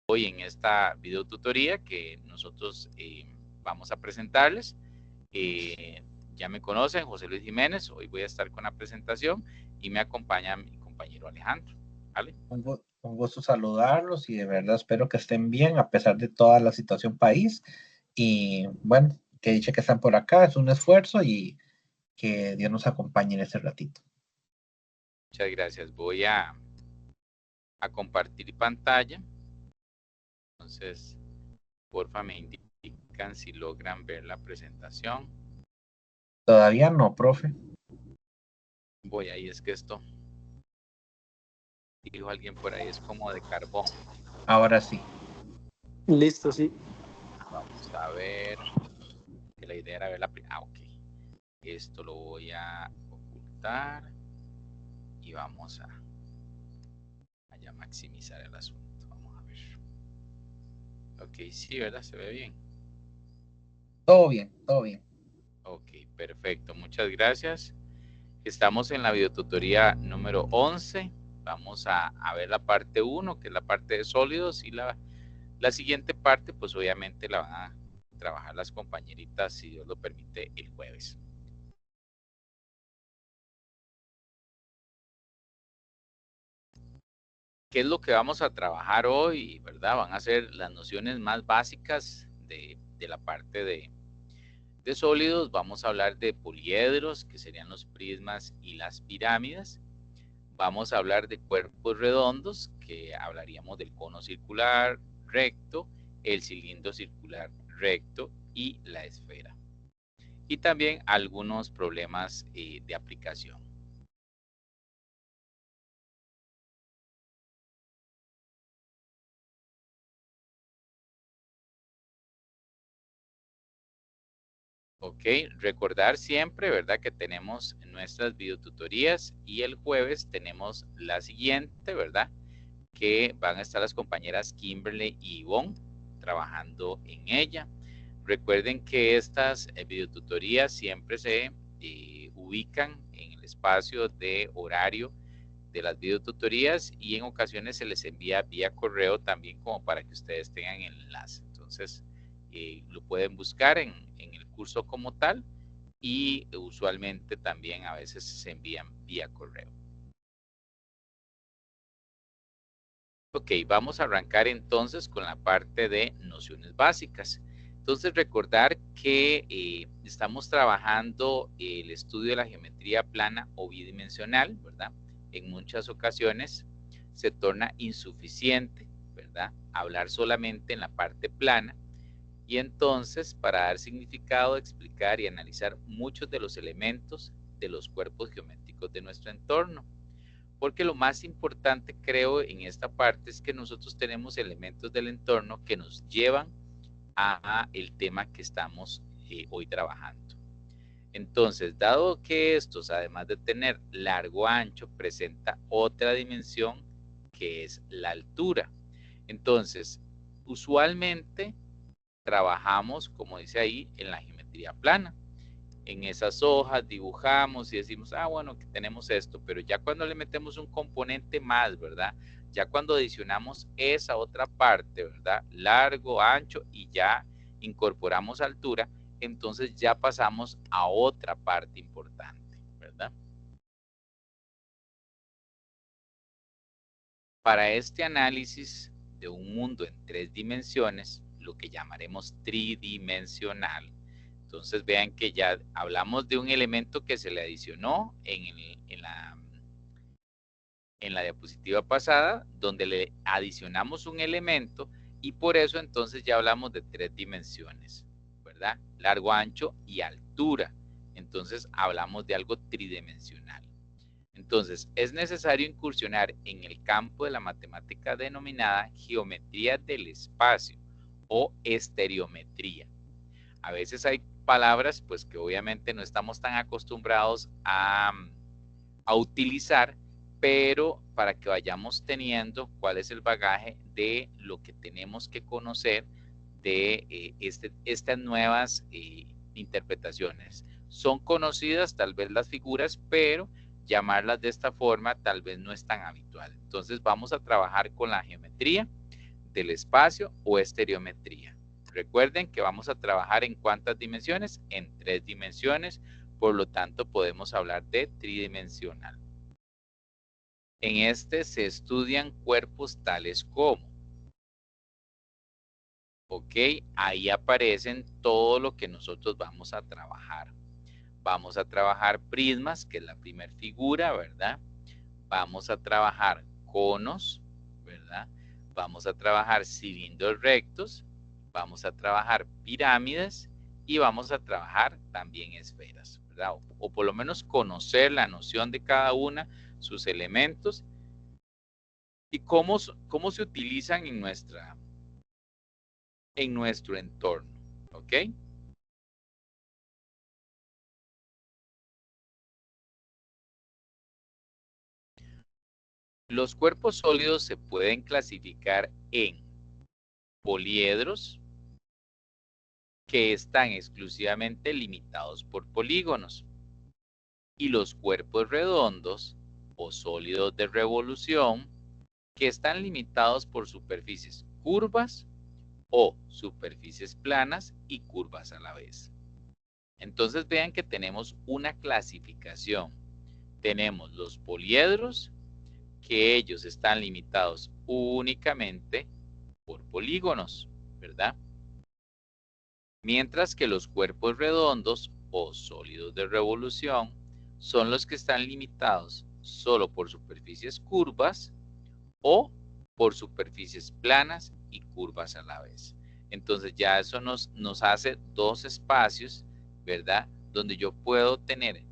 hoy en esta videotutoría que nosotros vamos a presentarles. Ya me conocen, José Luis Jiménez. Hoy voy a estar con la presentación y me acompaña mi compañero Alejandro. ¿Vale? Un gusto saludarlos y de verdad espero que estén bien a pesar de toda la situación país. Y bueno, que dicha que están por acá, es un esfuerzo y que Dios nos acompañe en este ratito. Muchas gracias. Voy a compartir pantalla. Entonces, porfa, me indican si logran ver la presentación. Todavía no, profe. Voy ahí, es que esto, dijo alguien por ahí, es como de carbón. Ahora sí. Listo, sí. Vamos a ver, que la idea era ver la... ok. Esto lo voy a ocultar y vamos a ya maximizar el asunto. Vamos a ver. Ok, sí, ¿verdad? Se ve bien. Todo bien, todo bien. Ok, perfecto. Muchas gracias. Estamos en la videotutoría número 11. Vamos a ver la parte 1, que es la parte de sólidos, y la siguiente parte, pues obviamente la van a trabajar las compañeritas, si Dios lo permite, el jueves. ¿Qué es lo que vamos a trabajar hoy? ¿Verdad? Van a ser las nociones más básicas de la parte de sólidos. Vamos a hablar de poliedros, que serían los prismas y las pirámides. Vamos a hablar de cuerpos redondos, que hablaríamos del cono circular recto, el cilindro circular recto y la esfera. Y también algunos problemas de aplicación. Ok, recordar siempre, ¿verdad? Que tenemos nuestras videotutorías y el jueves tenemos la siguiente, ¿verdad? Que van a estar las compañeras Kimberly y Yvonne trabajando en ella. Recuerden que estas videotutorías siempre se ubican en el espacio de horario de las videotutorías y en ocasiones se les envía vía correo también como para que ustedes tengan el enlace. Entonces, lo pueden buscar en el curso como tal y usualmente también a veces se envían vía correo. Ok, vamos a arrancar entonces con la parte de nociones básicas. Entonces, recordar que estamos trabajando el estudio de la geometría plana o bidimensional, ¿verdad? En muchas ocasiones se torna insuficiente, ¿verdad? Hablar solamente en la parte plana. Y entonces, para dar significado, explicar y analizar muchos de los elementos de los cuerpos geométricos de nuestro entorno. Porque lo más importante, creo, en esta parte es que nosotros tenemos elementos del entorno que nos llevan a el tema que estamos hoy trabajando. Entonces, dado que estos, además de tener largo ancho, presenta otra dimensión que es la altura. Entonces, usualmente trabajamos, como dice ahí, en la geometría plana. En esas hojas dibujamos y decimos, ah, bueno, que tenemos esto, pero ya cuando le metemos un componente más, ¿verdad? Ya cuando adicionamos esa otra parte, ¿verdad? Largo, ancho y ya incorporamos altura, entonces ya pasamos a otra parte importante, ¿verdad? Para este análisis de un mundo en 3 dimensiones, lo que llamaremos tridimensional, entonces vean que ya hablamos de un elemento que se le adicionó en la diapositiva pasada, donde le adicionamos un elemento y por eso entonces ya hablamos de 3 dimensiones, ¿verdad? Largo, ancho y altura. Entonces hablamos de algo tridimensional. Entonces, es necesario incursionar en el campo de la matemática denominada geometría del espacio o estereometría. A veces hay palabras pues que obviamente no estamos tan acostumbrados a utilizar, pero para que vayamos teniendo cuál es el bagaje de lo que tenemos que conocer de estas nuevas interpretaciones. Son conocidas tal vez las figuras, pero llamarlas de esta forma tal vez no es tan habitual. Entonces vamos a trabajar con la geometría del espacio o estereometría. Recuerden que vamos a trabajar en ¿cuántas dimensiones? En 3 dimensiones, por lo tanto podemos hablar de tridimensional. En este se estudian cuerpos tales como, ok, ahí aparecen todo lo que nosotros vamos a trabajar. Vamos a trabajar prismas, que es la primera figura, ¿verdad? Vamos a trabajar conos, ¿verdad? Vamos a trabajar cilindros rectos, vamos a trabajar pirámides y vamos a trabajar también esferas, ¿verdad? O por lo menos conocer la noción de cada una, sus elementos y cómo se utilizan en nuestro entorno, ¿ok? Los cuerpos sólidos se pueden clasificar en poliedros, que están exclusivamente limitados por polígonos, y los cuerpos redondos o sólidos de revolución, que están limitados por superficies curvas o superficies planas y curvas a la vez. Entonces vean que tenemos una clasificación. Tenemos los poliedros, que ellos están limitados únicamente por polígonos, ¿verdad? Mientras que los cuerpos redondos o sólidos de revolución son los que están limitados solo por superficies curvas o por superficies planas y curvas a la vez. Entonces ya eso nos hace dos espacios, ¿verdad? Donde yo puedo tener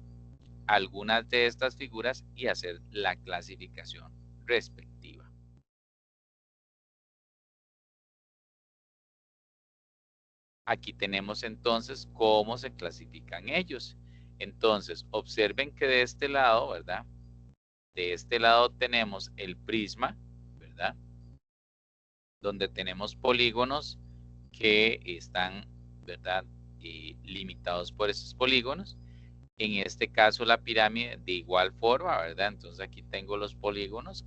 algunas de estas figuras y hacer la clasificación respectiva. Aquí tenemos entonces cómo se clasifican ellos. Entonces, observen que de este lado, ¿verdad? De este lado tenemos el prisma, ¿verdad? Donde tenemos polígonos que están, ¿verdad? Limitados por esos polígonos. En este caso la pirámide de igual forma, ¿verdad? Entonces aquí tengo los polígonos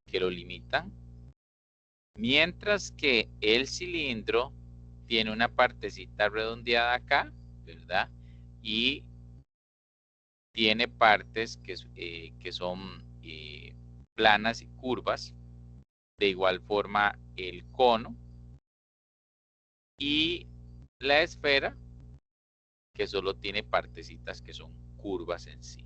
que lo limitan. Mientras que el cilindro tiene una partecita redondeada acá, ¿verdad? Y tiene partes que son planas y curvas. De igual forma el cono y la esfera, que solo tiene partecitas que son curvas en sí.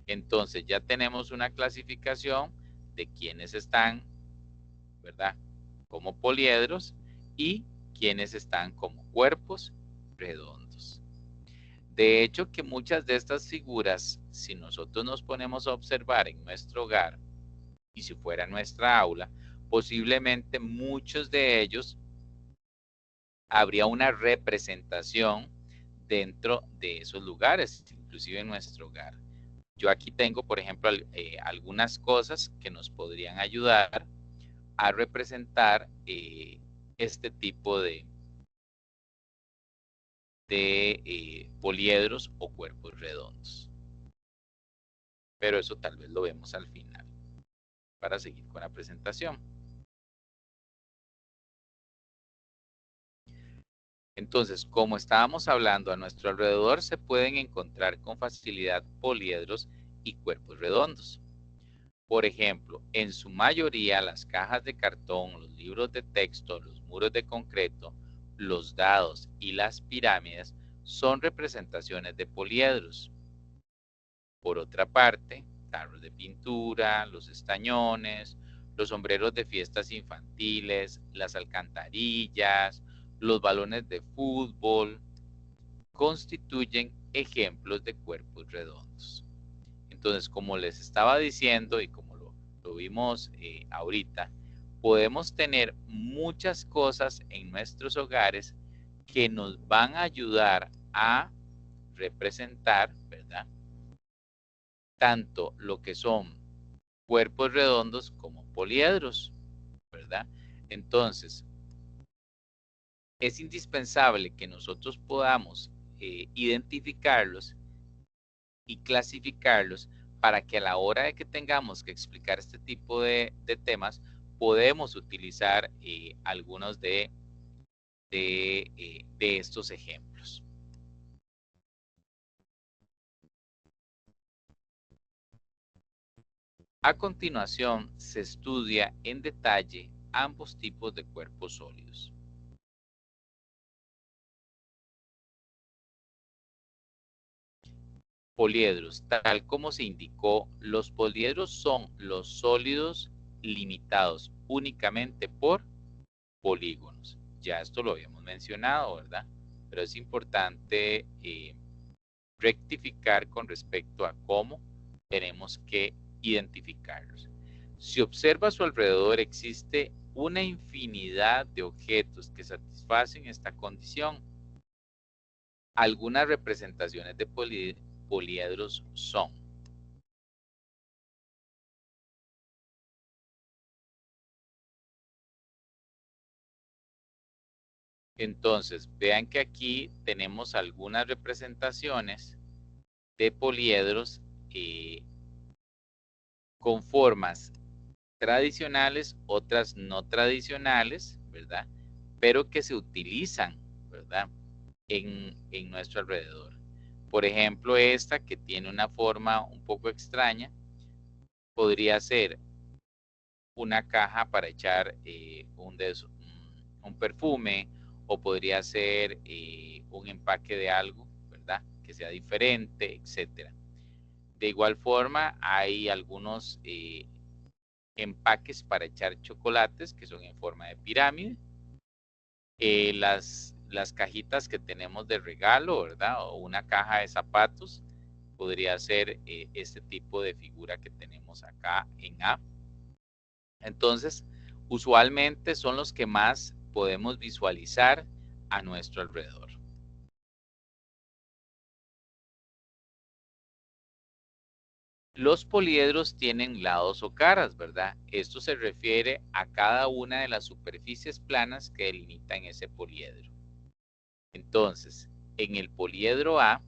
Entonces ya tenemos una clasificación de quienes están, ¿verdad? Como poliedros y quienes están como cuerpos redondos. De hecho, que muchas de estas figuras, si nosotros nos ponemos a observar en nuestro hogar y si fuera nuestra aula, posiblemente muchos de ellos habría una representación dentro de esos lugares, inclusive en nuestro hogar. Yo aquí tengo, por ejemplo, algunas cosas que nos podrían ayudar a representar este tipo de poliedros o cuerpos redondos. Pero eso tal vez lo vemos al final para seguir con la presentación. Entonces, como estábamos hablando, a nuestro alrededor se pueden encontrar con facilidad poliedros y cuerpos redondos. Por ejemplo, en su mayoría las cajas de cartón, los libros de texto, los muros de concreto, los dados y las pirámides son representaciones de poliedros. Por otra parte, tarros de pintura, los estañones, los sombreros de fiestas infantiles, las alcantarillas, los balones de fútbol, constituyen ejemplos de cuerpos redondos. Entonces, como les estaba diciendo y como lo vimos ahorita, podemos tener muchas cosas en nuestros hogares que nos van a ayudar a representar, ¿verdad? Tanto lo que son cuerpos redondos como poliedros, ¿verdad? Entonces, es indispensable que nosotros podamos identificarlos y clasificarlos para que a la hora de que tengamos que explicar este tipo de temas podemos utilizar algunos de estos ejemplos. A continuación, se estudia en detalle ambos tipos de cuerpos sólidos. Poliedros. Tal como se indicó, los poliedros son los sólidos limitados únicamente por polígonos. Ya esto lo habíamos mencionado, ¿verdad? Pero es importante rectificar con respecto a cómo tenemos que identificarlos. Si observa a su alrededor, existe una infinidad de objetos que satisfacen esta condición. Algunas representaciones de poliedros son: entonces, vean que aquí tenemos algunas representaciones de poliedros con formas tradicionales, otras no tradicionales, ¿verdad? Pero que se utilizan, ¿verdad? En nuestro alrededor. Por ejemplo, esta que tiene una forma un poco extraña, podría ser una caja para echar un perfume, o podría ser un empaque de algo, ¿verdad? Que sea diferente, etcétera. De igual forma, hay algunos empaques para echar chocolates que son en forma de pirámide. Las cajitas que tenemos de regalo, ¿verdad? O una caja de zapatos, podría ser este tipo de figura que tenemos acá en A. Entonces, usualmente son los que más podemos visualizar a nuestro alrededor. Los poliedros tienen lados o caras, ¿verdad? Esto se refiere a cada una de las superficies planas que delimitan ese poliedro. Entonces, en el poliedro A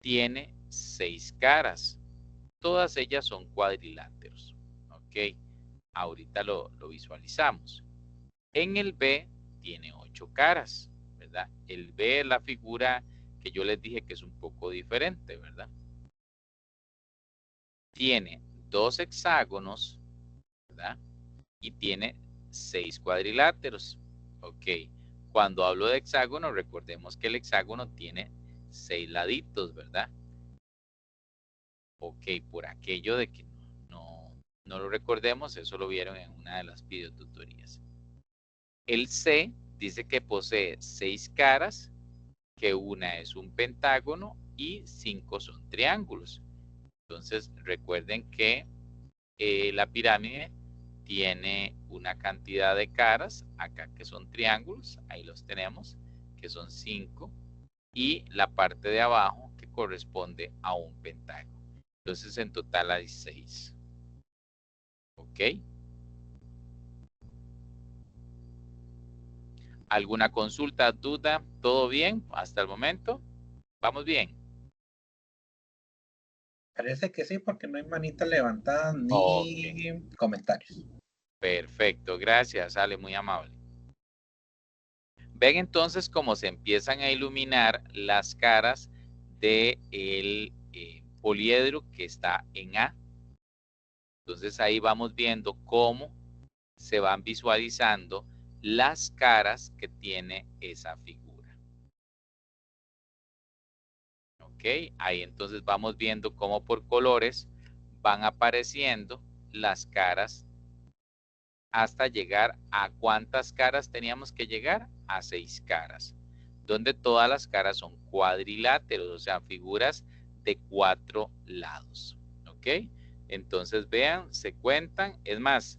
tiene 6 caras. Todas ellas son cuadriláteros. ¿Ok? Ahorita lo visualizamos. En el B tiene 8 caras, ¿verdad? El B es la figura que yo les dije que es un poco diferente, ¿verdad? Tiene 2 hexágonos, ¿verdad? Y tiene 6 cuadriláteros. Ok. Cuando hablo de hexágono, recordemos que el hexágono tiene 6 laditos, ¿verdad? Ok, por aquello de que no lo recordemos, eso lo vieron en una de las videotutorías. El C dice que posee 6 caras, que una es un pentágono y 5 son triángulos. Entonces recuerden que la pirámide tiene una cantidad de caras, acá que son triángulos, ahí los tenemos, que son 5, y la parte de abajo que corresponde a un pentágono. Entonces en total hay 6. ¿Ok? ¿Alguna consulta, duda? ¿Todo bien hasta el momento? ¿Vamos bien? Parece que sí, porque no hay manita levantada Ok, ni comentarios. perfecto, gracias, Ale, muy amable. Ven entonces cómo se empiezan a iluminar las caras del poliedro que está en A. Entonces ahí vamos viendo cómo se van visualizando las caras que tiene esa figura. Ok, ahí entonces vamos viendo cómo por colores van apareciendo las caras hasta llegar a cuántas caras teníamos que llegar, a 6 caras, donde todas las caras son cuadriláteros, o sea, figuras de 4 lados. ¿Ok? Entonces vean, se cuentan, es más,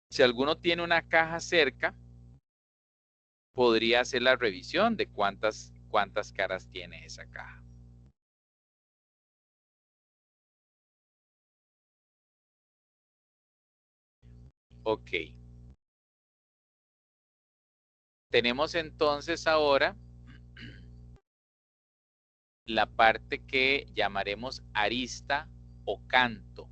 si alguno tiene una caja cerca, podría hacer la revisión de cuántas caras tiene esa caja. Ok. Tenemos entonces ahora la parte que llamaremos arista o canto.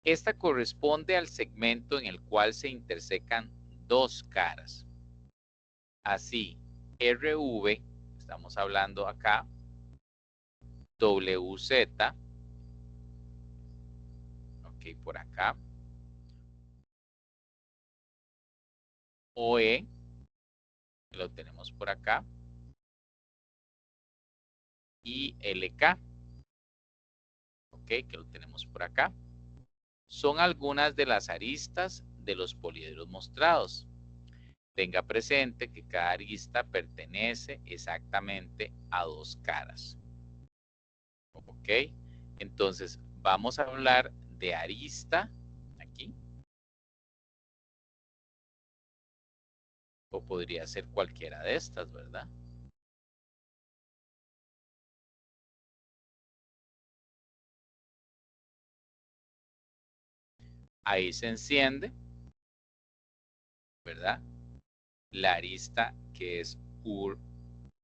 Esta corresponde al segmento en el cual se intersecan dos caras. Así, RV, estamos hablando acá, WZ, ok, por acá, OE, lo tenemos por acá, y LK, ok, que lo tenemos por acá, son algunas de las aristas de los poliedros mostrados. Tenga presente que cada arista pertenece exactamente a dos caras. ¿Ok? Entonces, vamos a hablar de arista aquí. O podría ser cualquiera de estas, ¿verdad? Ahí se enciende, ¿verdad? La arista que es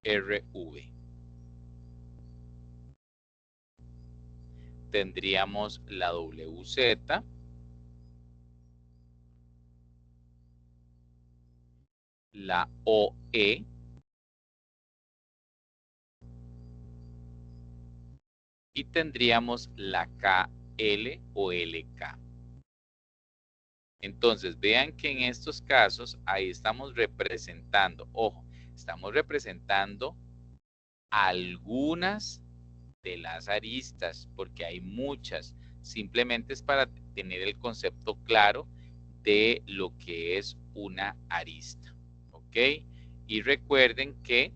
RV. Tendríamos la WZ, la OE, y tendríamos la KL o LK. Entonces, vean que en estos casos, ahí estamos representando, ojo, estamos representando algunas de las aristas, porque hay muchas. Simplemente es para tener el concepto claro de lo que es una arista. ¿Ok? Y recuerden que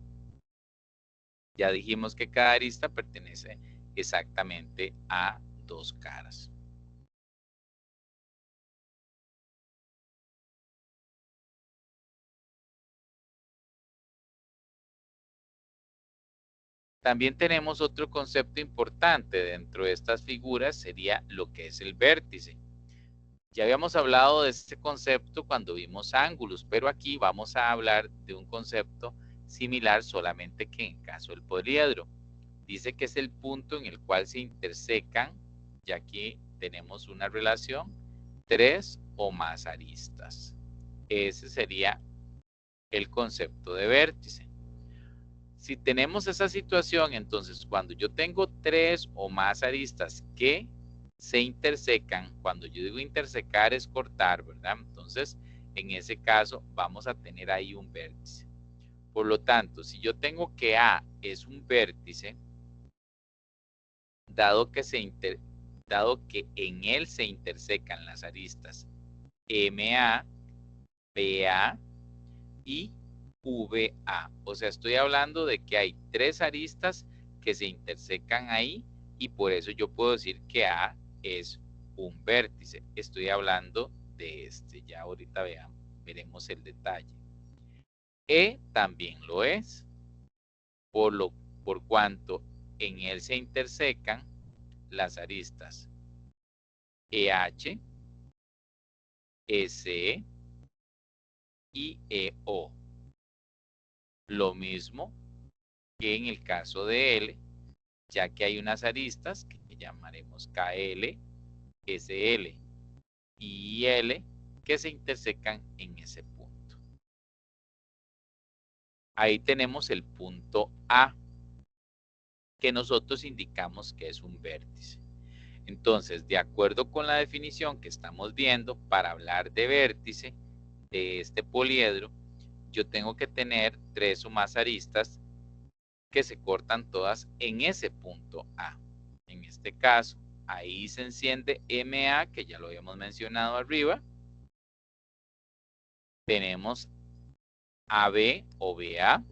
ya dijimos que cada arista pertenece exactamente a dos caras. También tenemos otro concepto importante dentro de estas figuras, sería lo que es el vértice. Ya habíamos hablado de este concepto cuando vimos ángulos, pero aquí vamos a hablar de un concepto similar, solamente que en caso del poliedro. Dice que es el punto en el cual se intersecan, y aquí tenemos una relación, tres o más aristas. Ese sería el concepto de vértice. Si tenemos esa situación, entonces cuando yo tengo tres o más aristas que se intersecan, cuando yo digo intersecar es cortar, ¿verdad? Entonces, en ese caso vamos a tener ahí un vértice. Por lo tanto, si yo tengo que A es un vértice, dado que en él se intersecan las aristas MA, BA y VA. O sea, estoy hablando de que hay tres aristas que se intersecan ahí y por eso yo puedo decir que A es un vértice. Estoy hablando de este. Ya ahorita veremos el detalle. E también lo es, por cuanto en él se intersecan las aristas EH, SE y EO. Lo mismo que en el caso de L, ya que hay unas aristas que llamaremos KL, SL y L que se intersecan en ese punto. Ahí tenemos el punto A, que nosotros indicamos que es un vértice. Entonces, de acuerdo con la definición que estamos viendo, para hablar de vértice de este poliedro, yo tengo que tener tres o más aristas que se cortan todas en ese punto A. En este caso, ahí se enciende MA, que ya lo habíamos mencionado arriba. Tenemos AB o BA.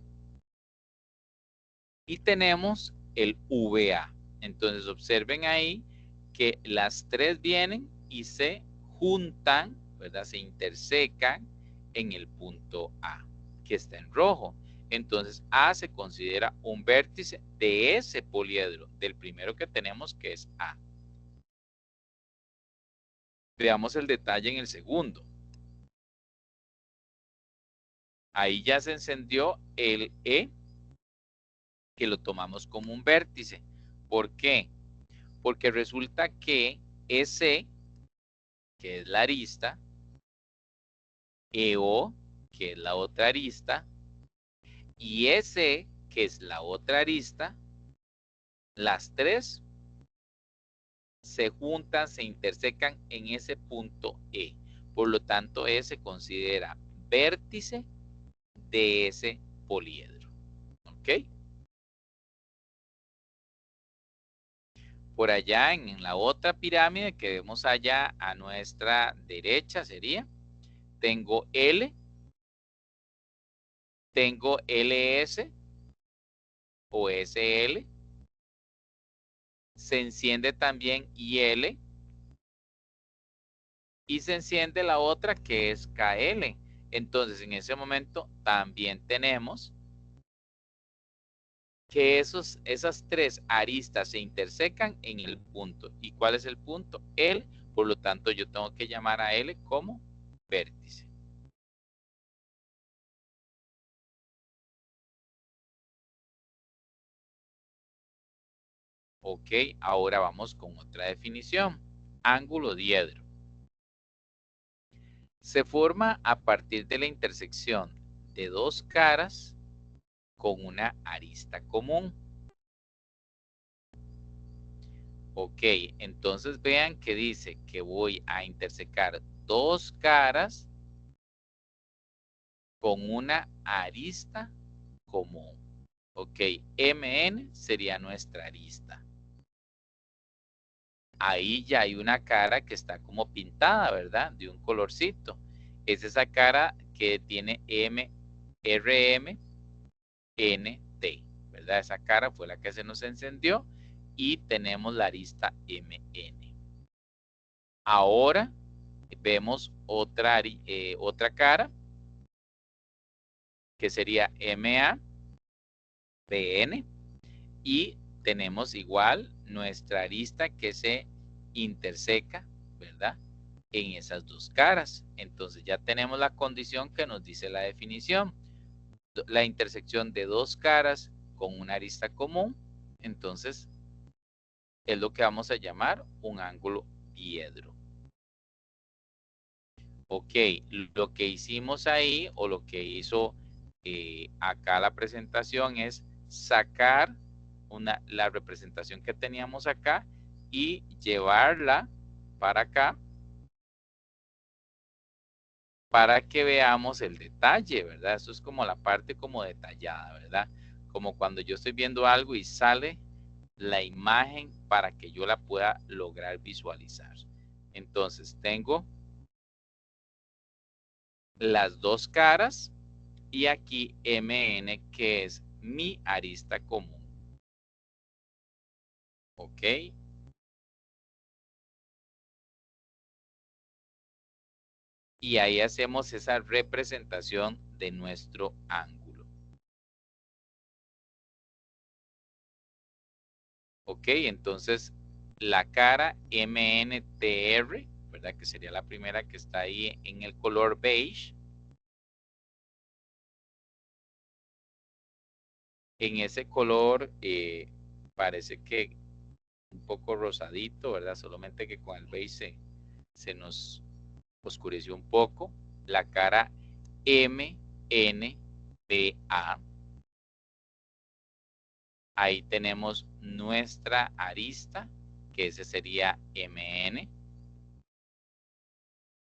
Y tenemos el VA. Entonces observen ahí que las tres vienen y se juntan, ¿verdad? Se intersecan en el punto A, que está en rojo. Entonces A se considera un vértice de ese poliedro, del primero que tenemos, que es A. Veamos el detalle en el segundo. Ahí ya se encendió el E, que lo tomamos como un vértice. ¿Por qué? porque resulta que EC, que es la arista, EO, que es la otra arista, y EC, que es la otra arista, las tres se juntan, se intersecan en ese punto E. Por lo tanto, E se considera vértice de ese poliedro. ¿Ok? Por allá en la otra pirámide que vemos allá a nuestra derecha sería, tengo L, tengo LS o SL, se enciende también IL y se enciende la otra que es KL. Entonces en ese momento también tenemos que esas tres aristas se intersecan en el punto. ¿Y cuál es el punto? L. Por lo tanto, yo tengo que llamar a L como vértice. Ok, ahora vamos con otra definición. Ángulo diedro. Se forma a partir de la intersección de dos caras con una arista común. Ok, entonces vean que dice que voy a intersecar dos caras con una arista común. Ok, MN sería nuestra arista. Ahí ya hay una cara que está como pintada, ¿verdad? De un colorcito. Es esa cara que tiene MRM NT, ¿verdad? Esa cara fue la que se nos encendió y tenemos la arista MN. Ahora vemos otra cara que sería MA PN y tenemos igual nuestra arista que se interseca, ¿verdad? En esas dos caras. Entonces ya tenemos la condición que nos dice la definición. La intersección de dos caras con una arista común, entonces es lo que vamos a llamar un ángulo diedro. Ok, lo que hicimos ahí o lo que hizo acá la presentación es sacar la representación que teníamos acá y llevarla para acá para que veamos el detalle, ¿verdad? Eso es como la parte como detallada, ¿verdad? Como cuando yo estoy viendo algo y sale la imagen para que yo la pueda lograr visualizar. Entonces tengo las dos caras y aquí MN que es mi arista común. ¿Ok? Y ahí hacemos esa representación de nuestro ángulo. ¿Ok? Entonces la cara MNTR, ¿verdad? Que sería la primera que está ahí en el color beige. En ese color parece que un poco rosadito, ¿verdad? Solamente que con el beige se nos oscureció un poco. La cara MNPA. Ahí tenemos nuestra arista, que ese sería MN.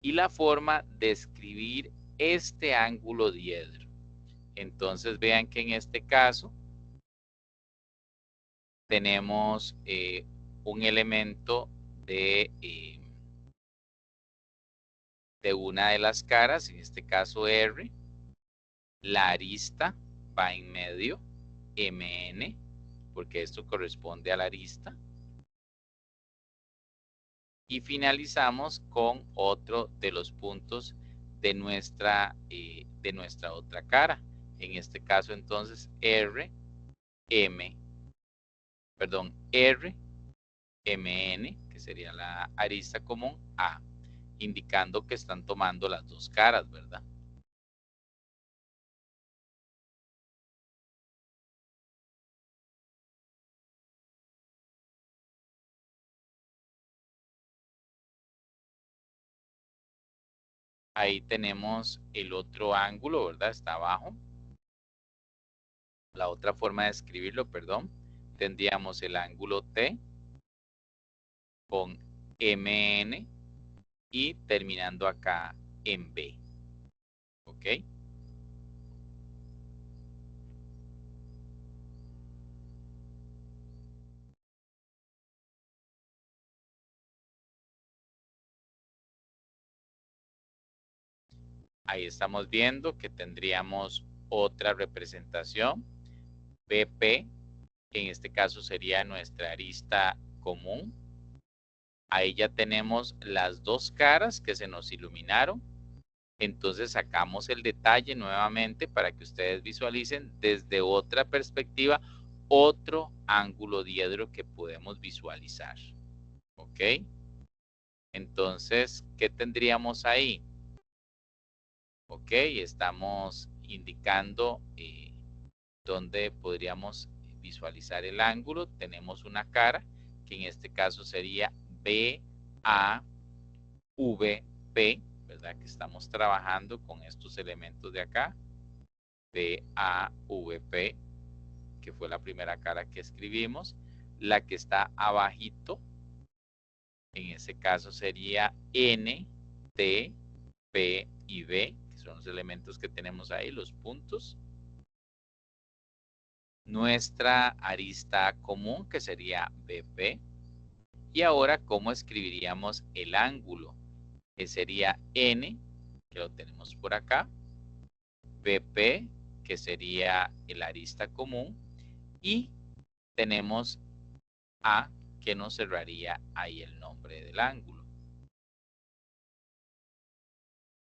Y la forma de escribir este ángulo diedro. Entonces vean que en este caso tenemos un elemento de una de las caras, en este caso R, la arista va en medio, MN, porque esto corresponde a la arista, y finalizamos con otro de los puntos de nuestra otra cara, en este caso entonces R, M, perdón, R, MN, que sería la arista común, A, indicando que están tomando las dos caras, ¿verdad? Ahí tenemos el otro ángulo, ¿verdad? Está abajo. La otra forma de escribirlo, perdón, tendríamos el ángulo T con MN y terminando acá en B. ¿Ok? Ahí estamos viendo que tendríamos otra representación. BP, en este caso sería nuestra arista común. Ahí ya tenemos las dos caras que se nos iluminaron. Entonces sacamos el detalle nuevamente para que ustedes visualicen desde otra perspectiva otro ángulo diedro que podemos visualizar. ¿Ok? Entonces, ¿qué tendríamos ahí? Ok, estamos indicando dónde podríamos visualizar el ángulo. Tenemos una cara que en este caso sería BAVP, ¿verdad? Que estamos trabajando con estos elementos de acá. BAVP, que fue la primera cara que escribimos. La que está abajito, en ese caso sería N, T, P y B, que son los elementos que tenemos ahí, los puntos. Nuestra arista común, que sería BP. Y ahora, ¿cómo escribiríamos el ángulo? Que sería N, que lo tenemos por acá. BP, que sería el arista común. Y tenemos A, que nos cerraría ahí el nombre del ángulo.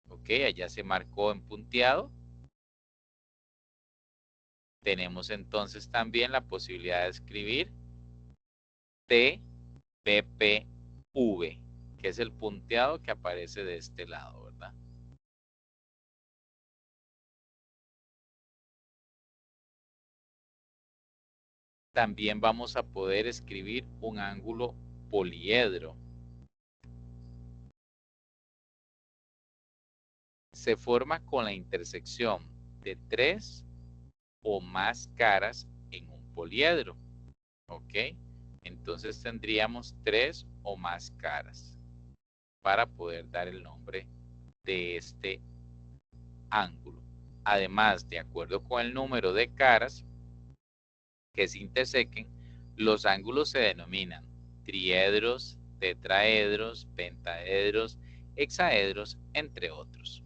Ok, allá se marcó en punteado. Tenemos entonces también la posibilidad de escribir TBPV, que es el punteado que aparece de este lado, ¿verdad? También vamos a poder escribir un ángulo poliedro. Se forma con la intersección de 3 o más caras en un poliedro. ¿Ok? Entonces tendríamos 3 o más caras para poder dar el nombre de este ángulo. Además, de acuerdo con el número de caras que se intersequen, los ángulos se denominan triedros, tetraedros, pentaedros, hexaedros, entre otros.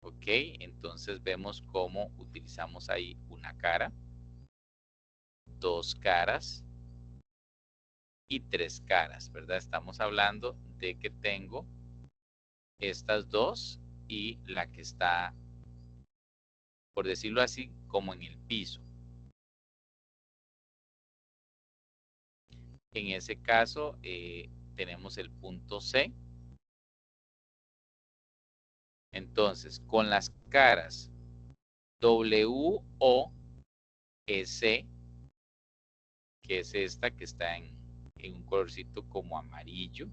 Ok, entonces vemos cómo utilizamos ahí una cara, dos caras y tres caras, ¿verdad? Estamos hablando de que tengo estas dos y la que está, por decirlo así, como en el piso. En ese caso, tenemos el punto C. Entonces, con las caras WO, EC, que es esta que está en un colorcito como amarillo,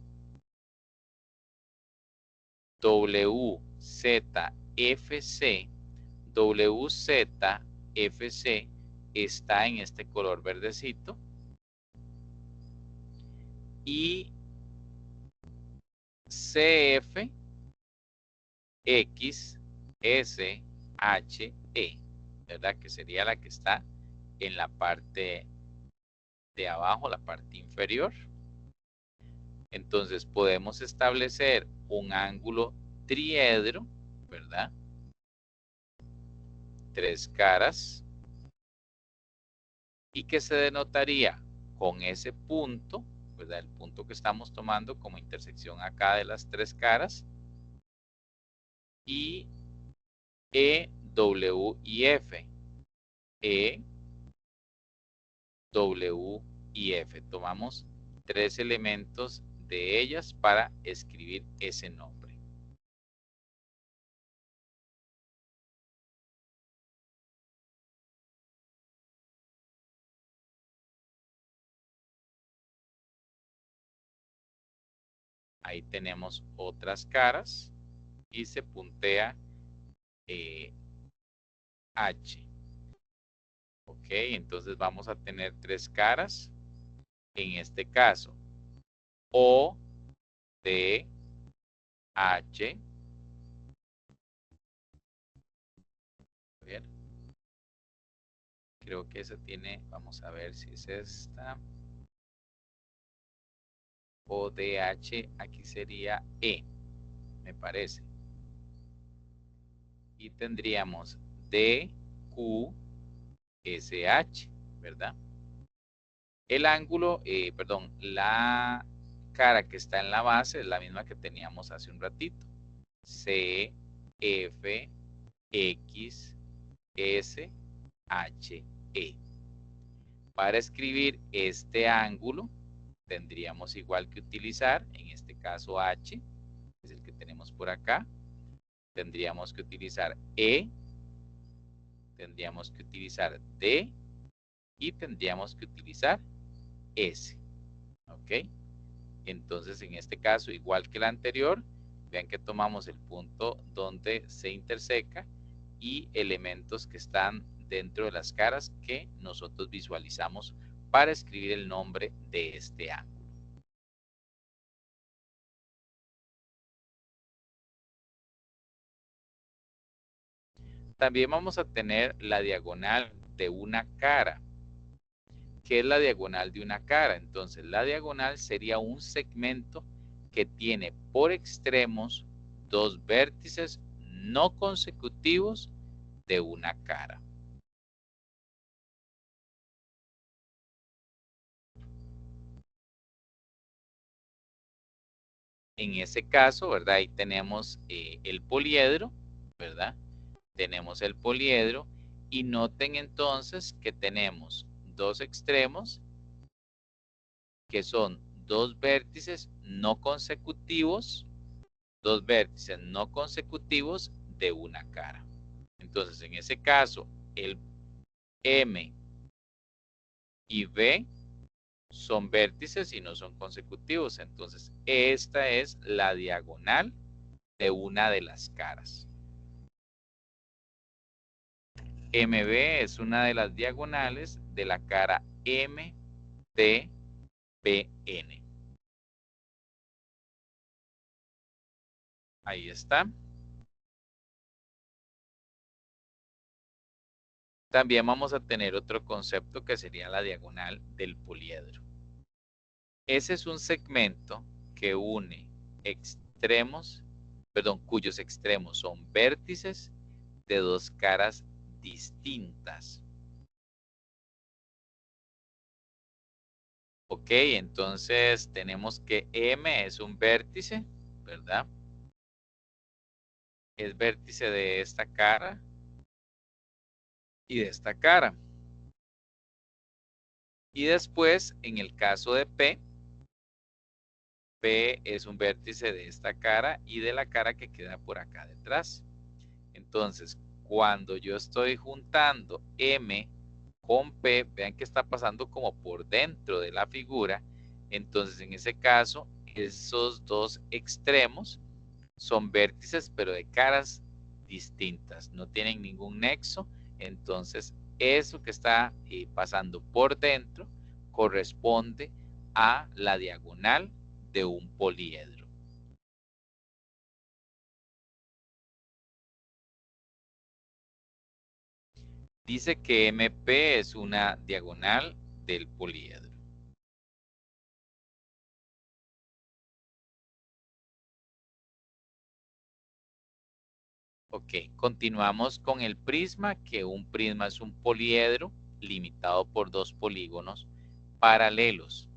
WZFC, WZFC está en este color verdecito, y CF, X, S, H, E, ¿verdad? Que sería la que está en la parte de abajo, la parte inferior. Entonces podemos establecer un ángulo triedro, ¿verdad? Tres caras, y que se denotaría con ese punto, ¿verdad? El punto que estamos tomando como intersección acá de las tres caras, y E, W y F. E, W y F. Tomamos tres elementos de ellas para escribir ese nombre. Ahí tenemos otras caras y se puntea H. Ok, entonces vamos a tener 3 caras. En este caso, O, D, H. A ver. Creo que esa tiene, vamos a ver si es esta. O, D, H, aquí sería E, me parece. Y tendríamos D, Q, S, H, ¿verdad? El ángulo, perdón, la cara que está en la base es la misma que teníamos hace un ratito. C, F, X, S, H, E. Para escribir este ángulo, tendríamos igual que utilizar, en este caso H, es el que tenemos por acá. Tendríamos que utilizar E, tendríamos que utilizar D y tendríamos que utilizar S. ¿Ok? Entonces, en este caso, igual que el anterior, vean que tomamos el punto donde se interseca y elementos que están dentro de las caras que nosotros visualizamos para escribir el nombre de este ángulo. También vamos a tener la diagonal de una cara. ¿Qué es la diagonal de una cara? Entonces, la diagonal sería un segmento que tiene por extremos 2 vértices no consecutivos de una cara. En ese caso, ¿verdad? Ahí tenemos el poliedro, ¿verdad? Tenemos el poliedro y noten entonces que tenemos 2 extremos que son 2 vértices no consecutivos, 2 vértices no consecutivos de una cara. Entonces, en ese caso, el M y B son vértices y no son consecutivos. Entonces, esta es la diagonal de una de las caras. MB es una de las diagonales de la cara MTBN. Ahí está. También vamos a tener otro concepto que sería la diagonal del poliedro. Ese es un segmento que une extremos, perdón, cuyos extremos son vértices de 2 caras distintas. Ok, entonces tenemos que M es un vértice, ¿verdad? Es vértice de esta cara y de esta cara. Y después, en el caso de P es un vértice de esta cara y de la cara que queda por acá detrás. Entonces, cuando yo estoy juntando M con P, vean que está pasando como por dentro de la figura. Entonces, en ese caso, esos 2 extremos son vértices, pero de caras distintas, no tienen ningún nexo. Entonces, eso que está pasando por dentro corresponde a la diagonal de un poliedro. Dice que MP es una diagonal del poliedro. Ok, continuamos con el prisma, que un prisma es un poliedro limitado por 2 polígonos paralelos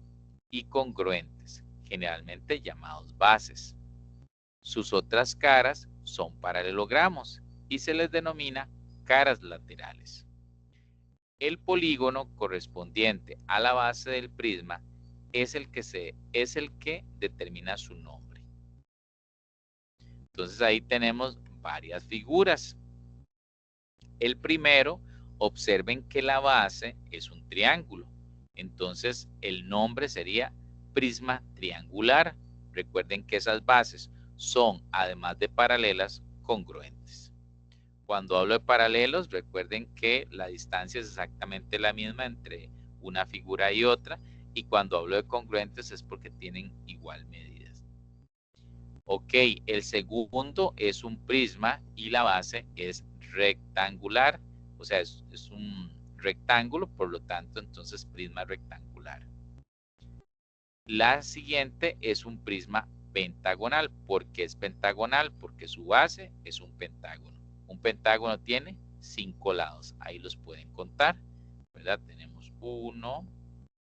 y congruentes, generalmente llamados bases. Sus otras caras son paralelogramos y se les denomina caras laterales. El polígono correspondiente a la base del prisma es el que determina su nombre. Entonces ahí tenemos varias figuras. El primero, observen que la base es un triángulo. Entonces el nombre sería prisma triangular. Recuerden que esas bases son, además de paralelas, congruentes. Cuando hablo de paralelos, recuerden que la distancia es exactamente la misma entre una figura y otra, y cuando hablo de congruentes es porque tienen igual medidas. Ok, el segundo es un prisma y la base es rectangular, o sea, es un rectángulo, por lo tanto, entonces prisma rectangular. La siguiente es un prisma pentagonal. ¿Por qué es pentagonal? Porque su base es un pentágono. Un pentágono tiene 5 lados. Ahí los pueden contar, ¿verdad? Tenemos 1,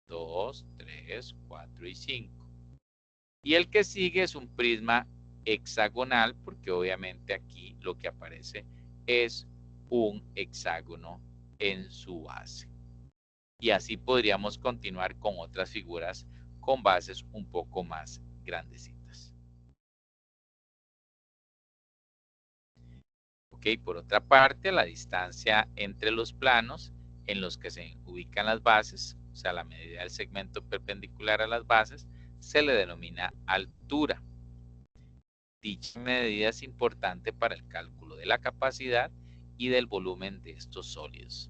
2, 3, 4 y 5. Y el que sigue es un prisma hexagonal, porque obviamente aquí lo que aparece es un hexágono en su base. Y así podríamos continuar con otras figuras con bases un poco más grandecitas. Ok, por otra parte, la distancia entre los planos en los que se ubican las bases, o sea, la medida del segmento perpendicular a las bases, se le denomina altura. Dicha medida es importante para el cálculo de la capacidad y del volumen de estos sólidos.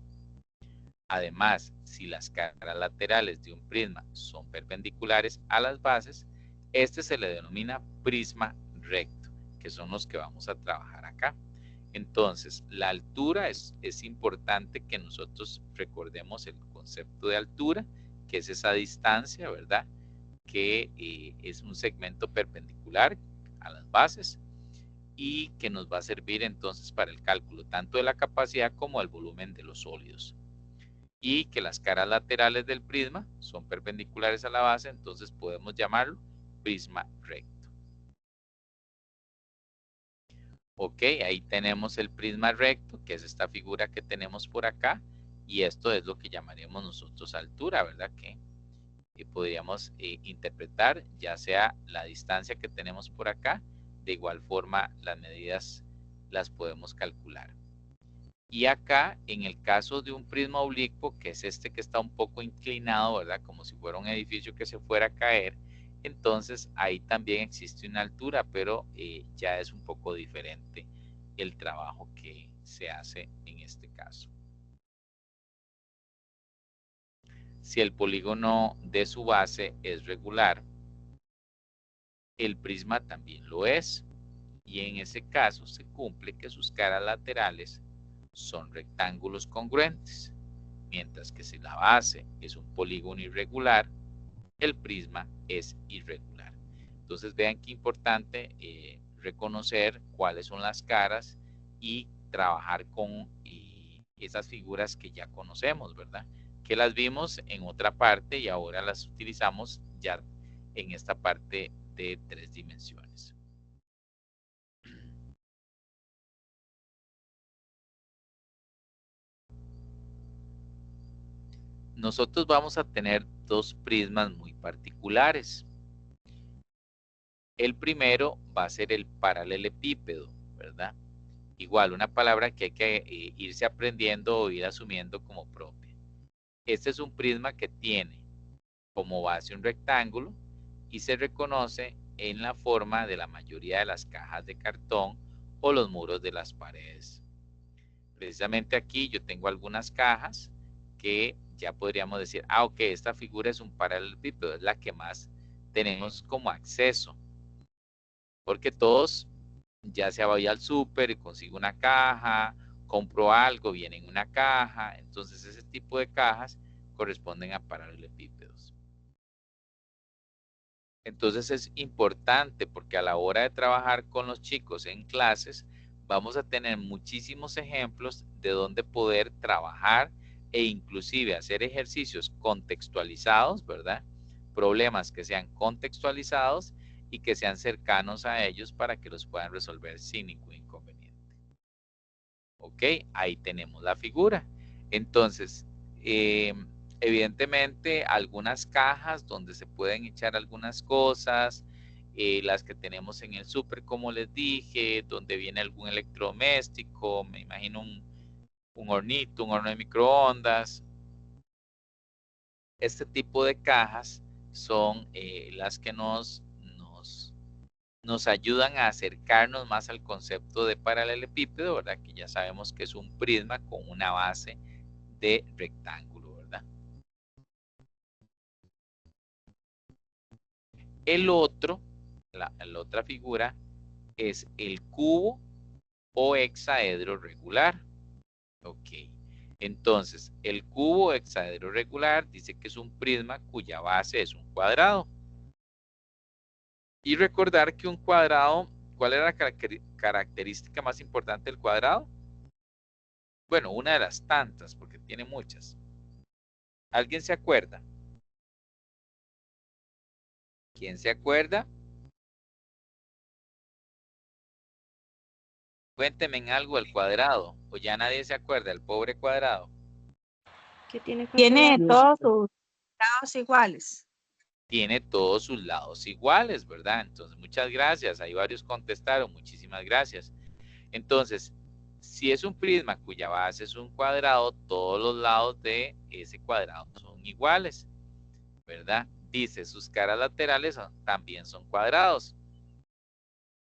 Además, si las caras laterales de un prisma son perpendiculares a las bases, este se le denomina prisma recto, que son los que vamos a trabajar acá. Entonces, la altura es importante que nosotros recordemos el concepto de altura, que es esa distancia, ¿verdad? Que es un segmento perpendicular a las bases y que nos va a servir entonces para el cálculo tanto de la capacidad como del volumen de los sólidos. Y que las caras laterales del prisma son perpendiculares a la base, entonces podemos llamarlo prisma recto. Ok, ahí tenemos el prisma recto, que es esta figura que tenemos por acá, y esto es lo que llamaremos nosotros altura, ¿verdad? Que podríamos interpretar ya sea la distancia que tenemos por acá, de igual forma las medidas las podemos calcular. Y acá, en el caso de un prisma oblicuo, que es este que está un poco inclinado, ¿verdad? Como si fuera un edificio que se fuera a caer, entonces ahí también existe una altura, pero ya es un poco diferente el trabajo que se hace en este caso. Si el polígono de su base es regular, el prisma también lo es, y en ese caso se cumple que sus caras laterales son rectángulos congruentes, mientras que si la base es un polígono irregular, el prisma es irregular. Entonces vean qué importante reconocer cuáles son las caras y trabajar con esas figuras que ya conocemos, ¿verdad? Que las vimos en otra parte y ahora las utilizamos ya en esta parte de 3 dimensiones. Nosotros vamos a tener dos prismas muy particulares. El primero va a ser el paralelepípedo, ¿verdad? Igual, una palabra que hay que irse aprendiendo o ir asumiendo como propia. Este es un prisma que tiene como base un rectángulo y se reconoce en la forma de la mayoría de las cajas de cartón o los muros de las paredes. Precisamente aquí yo tengo algunas cajas que ya podríamos decir, ok, esta figura es un paralelepípedo, es la que más tenemos como acceso, porque todos ya sea voy al súper y consigo una caja, compro algo, viene en una caja, entonces ese tipo de cajas corresponden a paralelepípedos. Entonces es importante porque a la hora de trabajar con los chicos en clases, vamos a tener muchísimos ejemplos de donde poder trabajar e inclusive hacer ejercicios contextualizados, ¿verdad? Problemas que sean contextualizados y que sean cercanos a ellos para que los puedan resolver sin ningún inconveniente. Ok, ahí tenemos la figura. Entonces, evidentemente algunas cajas donde se pueden echar algunas cosas, las que tenemos en el súper, como les dije, donde viene algún electrodoméstico, me imagino un hornito, un horno de microondas. Este tipo de cajas son las que nos nos ayudan a acercarnos más al concepto de paralelepípedo, ¿verdad? Que ya sabemos que es un prisma con una base de rectángulo, ¿verdad? El otro, la otra figura es el cubo o hexaedro regular. Ok. Entonces, el cubo hexaedro regular dice que es un prisma cuya base es un cuadrado. Y recordar que un cuadrado, ¿cuál era la característica más importante del cuadrado? Bueno, una de las tantas, porque tiene muchas. ¿Alguien se acuerda? ¿Quién se acuerda? Cuénteme en algo el cuadrado, o ya nadie se acuerda, el pobre cuadrado. Que tiene Todos sus lados iguales. Tiene todos sus lados iguales, ¿verdad? Entonces, muchas gracias. Hay varios contestaron, muchísimas gracias. Entonces, si es un prisma cuya base es un cuadrado, todos los lados de ese cuadrado son iguales, ¿verdad? Dice, sus caras laterales también son cuadrados.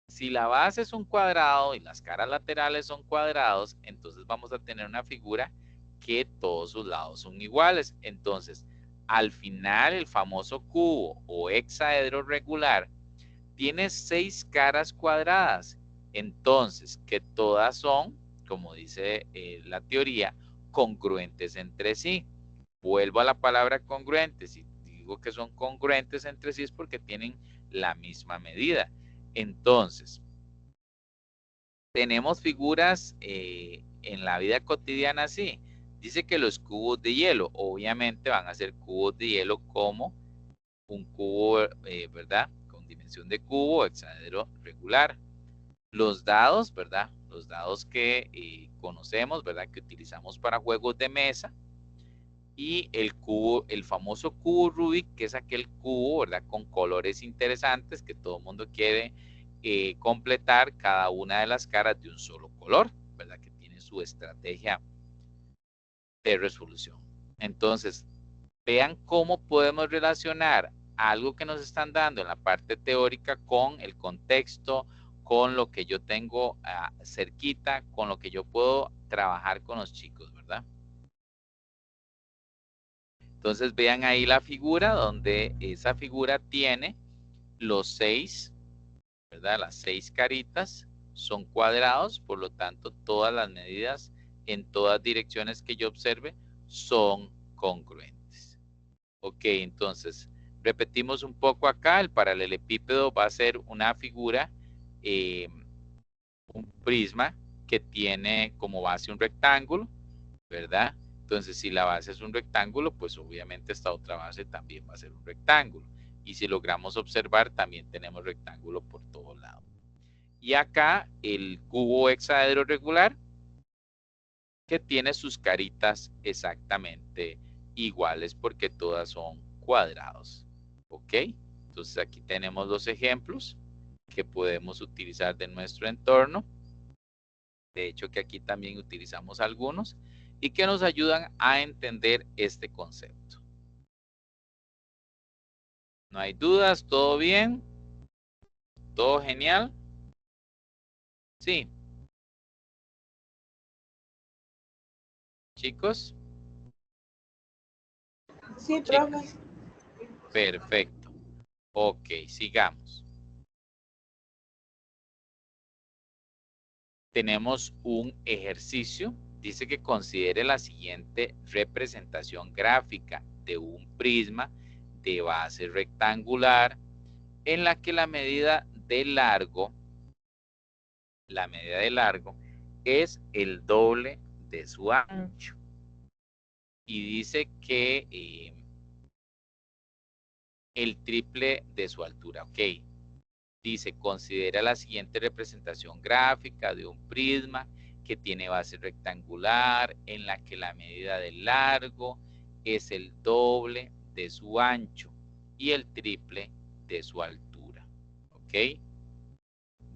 Si la base es un cuadrado y las caras laterales son cuadrados, entonces vamos a tener una figura que todos sus lados son iguales. Entonces, al final, el famoso cubo o hexaedro regular tiene 6 caras cuadradas. Entonces, que todas son, como dice la teoría, congruentes entre sí. Vuelvo a la palabra congruentes. Si digo que son congruentes entre sí es porque tienen la misma medida. Entonces, tenemos figuras en la vida cotidiana así. Dice que los cubos de hielo, obviamente van a ser cubos de hielo como un cubo, ¿verdad? Con dimensión de cubo, hexaedro regular. Los dados, ¿verdad? Los dados que conocemos, ¿verdad? Que utilizamos para juegos de mesa. Y el cubo, el famoso cubo Rubik, que es aquel cubo, ¿verdad? Con colores interesantes que todo el mundo quiere completar cada una de las caras de un solo color, ¿verdad? Que tiene su estrategia de resolución. Entonces, vean cómo podemos relacionar algo que nos están dando en la parte teórica con el contexto, con lo que yo tengo cerquita, con lo que yo puedo trabajar con los chicos, ¿verdad? Entonces vean ahí la figura donde esa figura tiene los 6, ¿verdad? Las 6 caritas son cuadrados, por lo tanto todas las medidas en todas direcciones que yo observe son congruentes. Ok, entonces repetimos un poco acá, el paralelepípedo va a ser una figura, un prisma que tiene como base un rectángulo, ¿verdad? Entonces, si la base es un rectángulo, pues obviamente esta otra base también va a ser un rectángulo. Y si logramos observar, también tenemos rectángulo por todos lados. Y acá el cubo hexaedro regular, que tiene sus caritas exactamente iguales porque todas son cuadrados. ¿Ok? Entonces aquí tenemos los ejemplos que podemos utilizar de nuestro entorno. De hecho que aquí también utilizamos algunos y que nos ayudan a entender este concepto. ¿No hay dudas? ¿Todo bien? ¿Todo genial? Sí. Chicos. Sí, profe. Perfecto. Ok, sigamos. Tenemos un ejercicio. Dice que considere la siguiente representación gráfica de un prisma de base rectangular en la que la medida de largo es el doble de su ancho. Y dice que el triple de su altura. Ok. Dice, considera la siguiente representación gráfica de un prisma que tiene base rectangular en la que la medida del largo es el doble de su ancho y el triple de su altura. ¿Ok?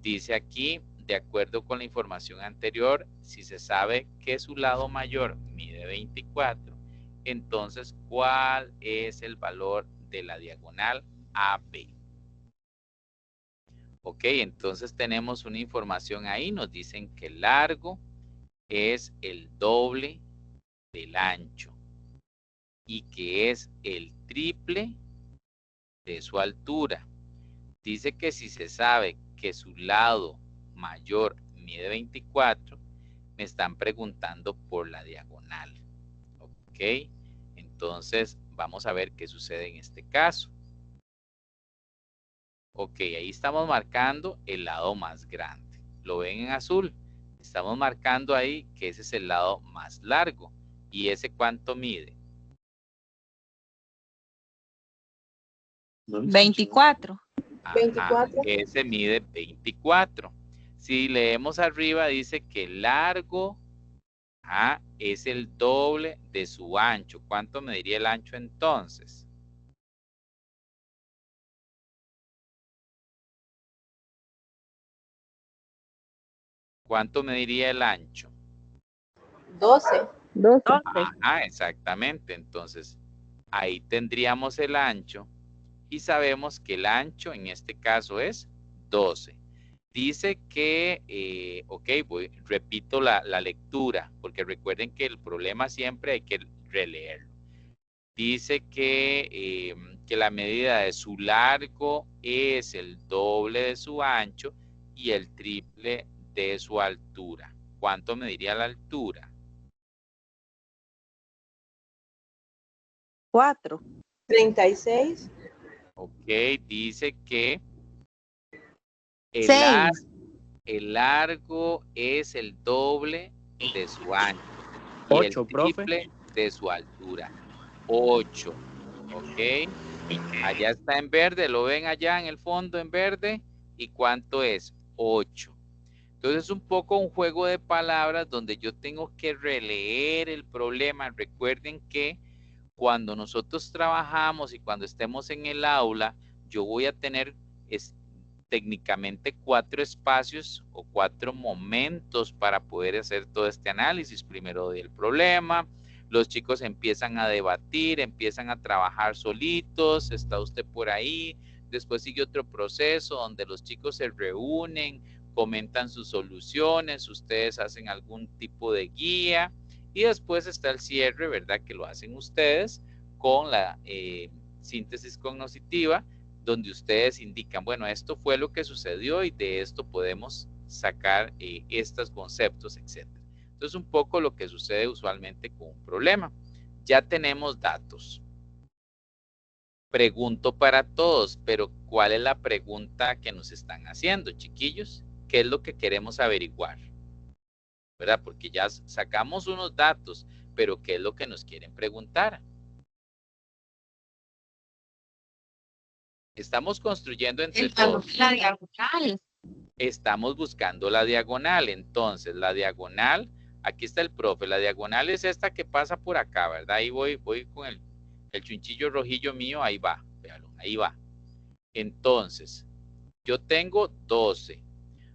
Dice aquí, de acuerdo con la información anterior, si se sabe que su lado mayor mide 24, entonces, ¿cuál es el valor de la diagonal AB? Ok, entonces tenemos una información ahí, nos dicen que el largo es el doble del ancho y que es el triple de su altura. Dice que si se sabe que su lado mayor mide 24, me están preguntando por la diagonal. Ok, entonces vamos a ver qué sucede en este caso. Ok, ahí estamos marcando el lado más grande. ¿Lo ven en azul? Estamos marcando ahí que ese es el lado más largo. ¿Y ese cuánto mide? 24. Ajá, 24. ese mide 24. Si leemos arriba dice que el largo es el doble de su ancho. ¿Cuánto mediría el ancho entonces? ¿Cuánto mediría el ancho? 12. 12. Exactamente. Entonces, ahí tendríamos el ancho y sabemos que el ancho en este caso es 12. Dice que, ok, repito la lectura, porque recuerden que el problema siempre hay que releerlo. Dice que la medida de su largo es el doble de su ancho y el triple de su altura. ¿Cuánto mediría la altura? 4. 36. Ok, dice que el 6. el largo es el doble de su ancho y el 8, profe. triple de su altura. 8. Ok. Allá está en verde, lo ven allá en el fondo en verde. ¿Y cuánto es? 8. Entonces es un poco un juego de palabras donde yo tengo que releer el problema. Recuerden que cuando nosotros trabajamos y cuando estemos en el aula, yo voy a tener técnicamente 4 espacios o 4 momentos para poder hacer todo este análisis. Primero del problema, los chicos empiezan a debatir, empiezan a trabajar solitos, está usted por ahí, después sigue otro proceso donde los chicos se reúnen, comentan sus soluciones, ustedes hacen algún tipo de guía y después está el cierre, ¿verdad? Que lo hacen ustedes con la síntesis cognitiva, donde ustedes indican, bueno, esto fue lo que sucedió y de esto podemos sacar estos conceptos, etc. Entonces, un poco lo que sucede usualmente con un problema. Ya tenemos datos. Pregunto para todos, pero ¿cuál es la pregunta que nos están haciendo, chiquillos? ¿Qué es lo que queremos averiguar? ¿Verdad? Porque ya sacamos unos datos, pero ¿qué es lo que nos quieren preguntar? Estamos construyendo entre todos. La diagonal. Estamos buscando la diagonal. Entonces, la diagonal, aquí está el profe. La diagonal es esta que pasa por acá, ¿verdad? Ahí voy con el chunchillo rojillo mío. Ahí va, véalo, ahí va. Entonces, yo tengo 12.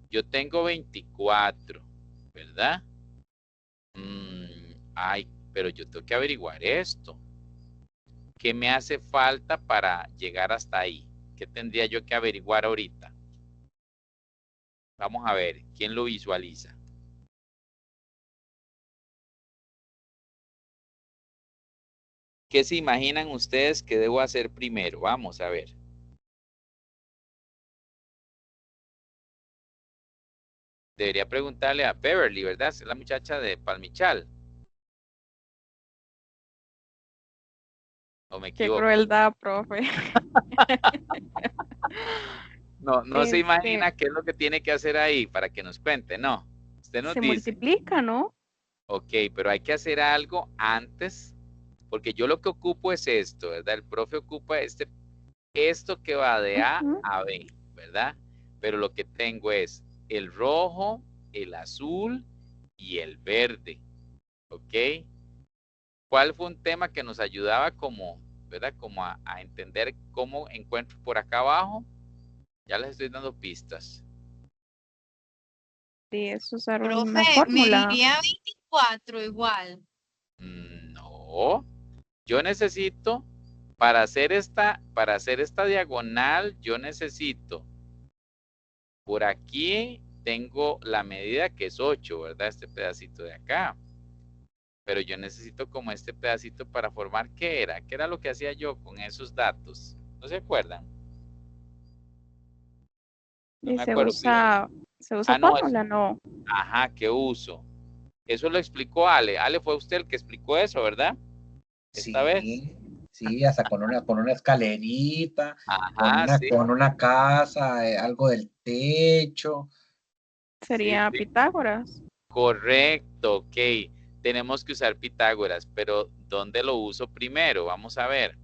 Yo tengo 24, ¿verdad? Ay, pero yo tengo que averiguar esto. ¿Qué me hace falta para llegar hasta ahí? ¿Qué tendría yo que averiguar ahorita? Vamos a ver, ¿quién lo visualiza? ¿Qué se imaginan ustedes que debo hacer primero? Vamos a ver. Debería preguntarle a Beverly, ¿verdad? Es la muchacha de Palmichal. ¿O me Qué equivoco? crueldad, profe. No se imagina qué es lo que tiene que hacer ahí para que nos cuente, no. Usted nos Se dice. multiplica, ¿no? Ok, pero hay que hacer algo antes, porque yo lo que ocupo es esto, ¿verdad? El profe ocupa esto que va de A Ujú. a B, ¿verdad? Pero lo que tengo es el rojo, el azul y el verde, ¿ok? ¿Cuál fue un tema que nos ayudaba como, ¿verdad? Como a entender cómo encuentro por acá abajo? Ya les estoy dando pistas. Sí, es usar una Profe, me fórmula. diría 24 igual. No, yo necesito, para hacer esta diagonal, yo necesito Por aquí tengo la medida que es 8, ¿verdad? Este pedacito de acá. Pero yo necesito como este pedacito para formar, ¿qué era? ¿Qué era lo que hacía yo con esos datos? ¿No se acuerdan? No Y me acuerdo. Pero... se usa Ah, no, fórmula, no. ajá, ¿qué uso? Eso lo explicó Ale. Ale fue usted el que explicó eso, ¿verdad? Esta vez. Sí, sí, hasta con una escalerita, Ajá, sí. con una casa, algo del techo. Sí, Sería sí. Pitágoras. Correcto, ok. Tenemos que usar Pitágoras, pero ¿dónde lo uso primero? Vamos a ver.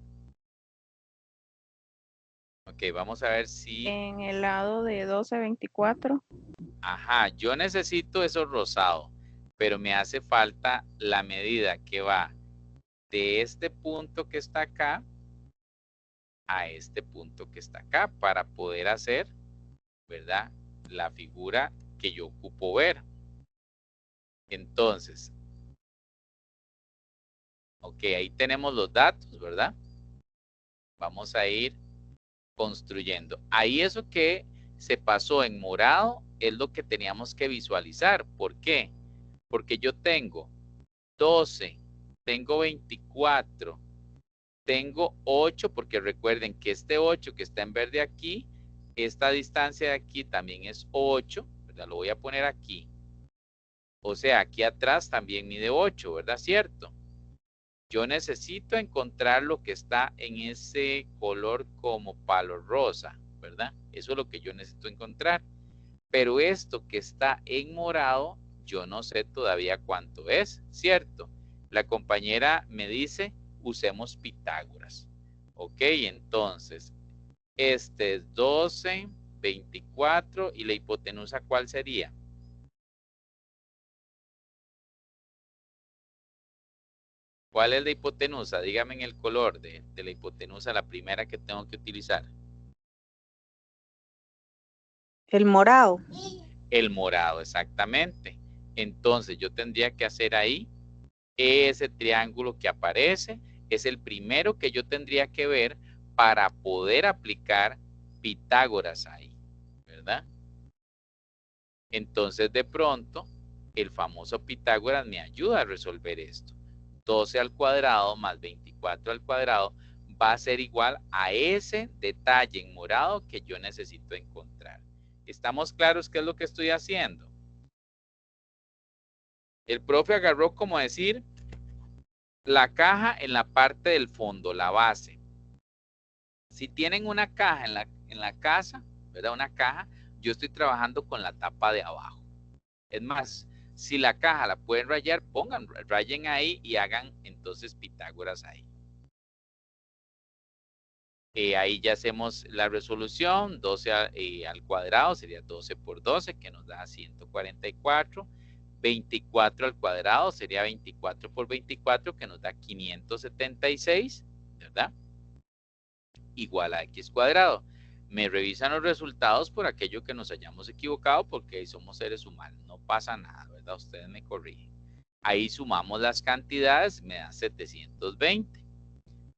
Ok, vamos a ver si... En el lado de 12, 24. Ajá, yo necesito eso rosado, pero me hace falta la medida que va de este punto que está acá a este punto que está acá para poder hacer, ¿verdad? La figura que yo ocupo ver. Entonces, ok, ahí tenemos los datos, ¿verdad? Vamos a ir construyendo. Ahí eso que se pasó en morado es lo que teníamos que visualizar. ¿Por qué? Porque yo tengo 12, tengo 24, tengo 8, porque recuerden que este 8 que está en verde aquí, esta distancia de aquí también es 8, ¿verdad? Lo voy a poner aquí. O sea, aquí atrás también mide 8, ¿verdad? ¿Cierto? Yo necesito encontrar lo que está en ese color como palo rosa, ¿verdad? Eso es lo que yo necesito encontrar. Pero esto que está en morado, yo no sé todavía cuánto es, ¿cierto? La compañera me dice, usemos Pitágoras. Ok, entonces, este es 12, 24 y la hipotenusa, ¿cuál sería? ¿Cuál es la hipotenusa? Dígame en el color de la hipotenusa, la primera que tengo que utilizar. El morado. El morado, exactamente. Entonces yo tendría que hacer ahí ese triángulo que aparece, es el primero que yo tendría que ver para poder aplicar Pitágoras ahí, ¿verdad? Entonces de pronto el famoso Pitágoras me ayuda a resolver esto. 12 al cuadrado más 24 al cuadrado va a ser igual a ese detalle en morado que yo necesito encontrar. ¿Estamos claros qué es lo que estoy haciendo? El profe agarró como decir la caja en la parte del fondo, la base. Si tienen una caja en la casa, ¿verdad? Una caja, yo estoy trabajando con la tapa de abajo. Es más, si la caja la pueden rayar, pongan, rayen ahí y hagan entonces Pitágoras ahí. Ahí ya hacemos la resolución, 12 al cuadrado sería 12 por 12, que nos da 144. 24 al cuadrado sería 24 por 24, que nos da 576, ¿verdad? Igual a x cuadrado. Me revisan los resultados por aquello que nos hayamos equivocado, porque somos seres humanos, no pasa nada, ¿verdad? Ustedes me corrigen. Ahí sumamos las cantidades, me da 720.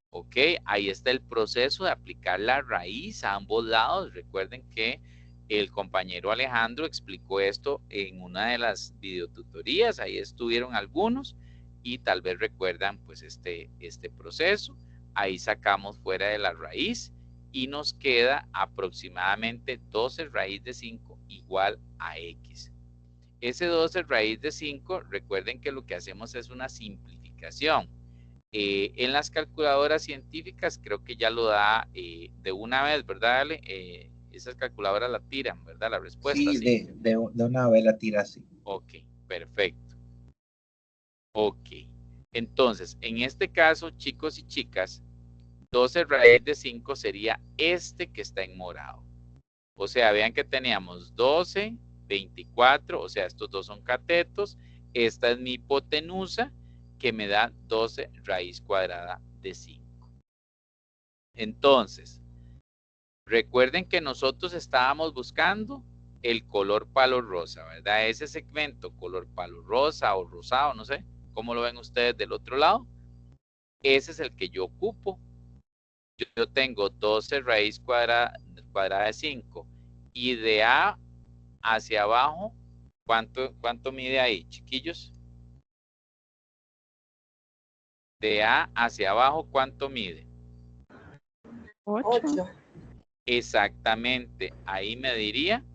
Ok, ahí está el proceso de aplicar la raíz a ambos lados. Recuerden que el compañero Alejandro explicó esto en una de las videotutorías, ahí estuvieron algunos y tal vez recuerdan pues este proceso. Ahí sacamos fuera de la raíz y nos queda aproximadamente 12 raíz de 5 igual a x. Ese 12 raíz de 5, recuerden que lo que hacemos es una simplificación. En las calculadoras científicas creo que ya lo da de una vez, ¿verdad, Ale? Esas calculadoras la tiran, ¿verdad? La respuesta, Sí, sí. de una vela tira así. Ok, perfecto. Ok. Entonces, en este caso, chicos y chicas, 12 raíz de 5 sería este que está en morado. O sea, vean que teníamos 12, 24, o sea, estos dos son catetos. Esta es mi hipotenusa, que me da 12 raíz cuadrada de 5. Entonces, recuerden que nosotros estábamos buscando el color palo rosa, ¿verdad? Ese segmento color palo rosa o rosado, no sé, ¿cómo lo ven ustedes del otro lado? Ese es el que yo ocupo. Yo tengo 12 raíz cuadrada de 5 y de A hacia abajo, ¿cuánto mide ahí, chiquillos? De A hacia abajo, ¿cuánto mide? 8. Exactamente, ahí me diría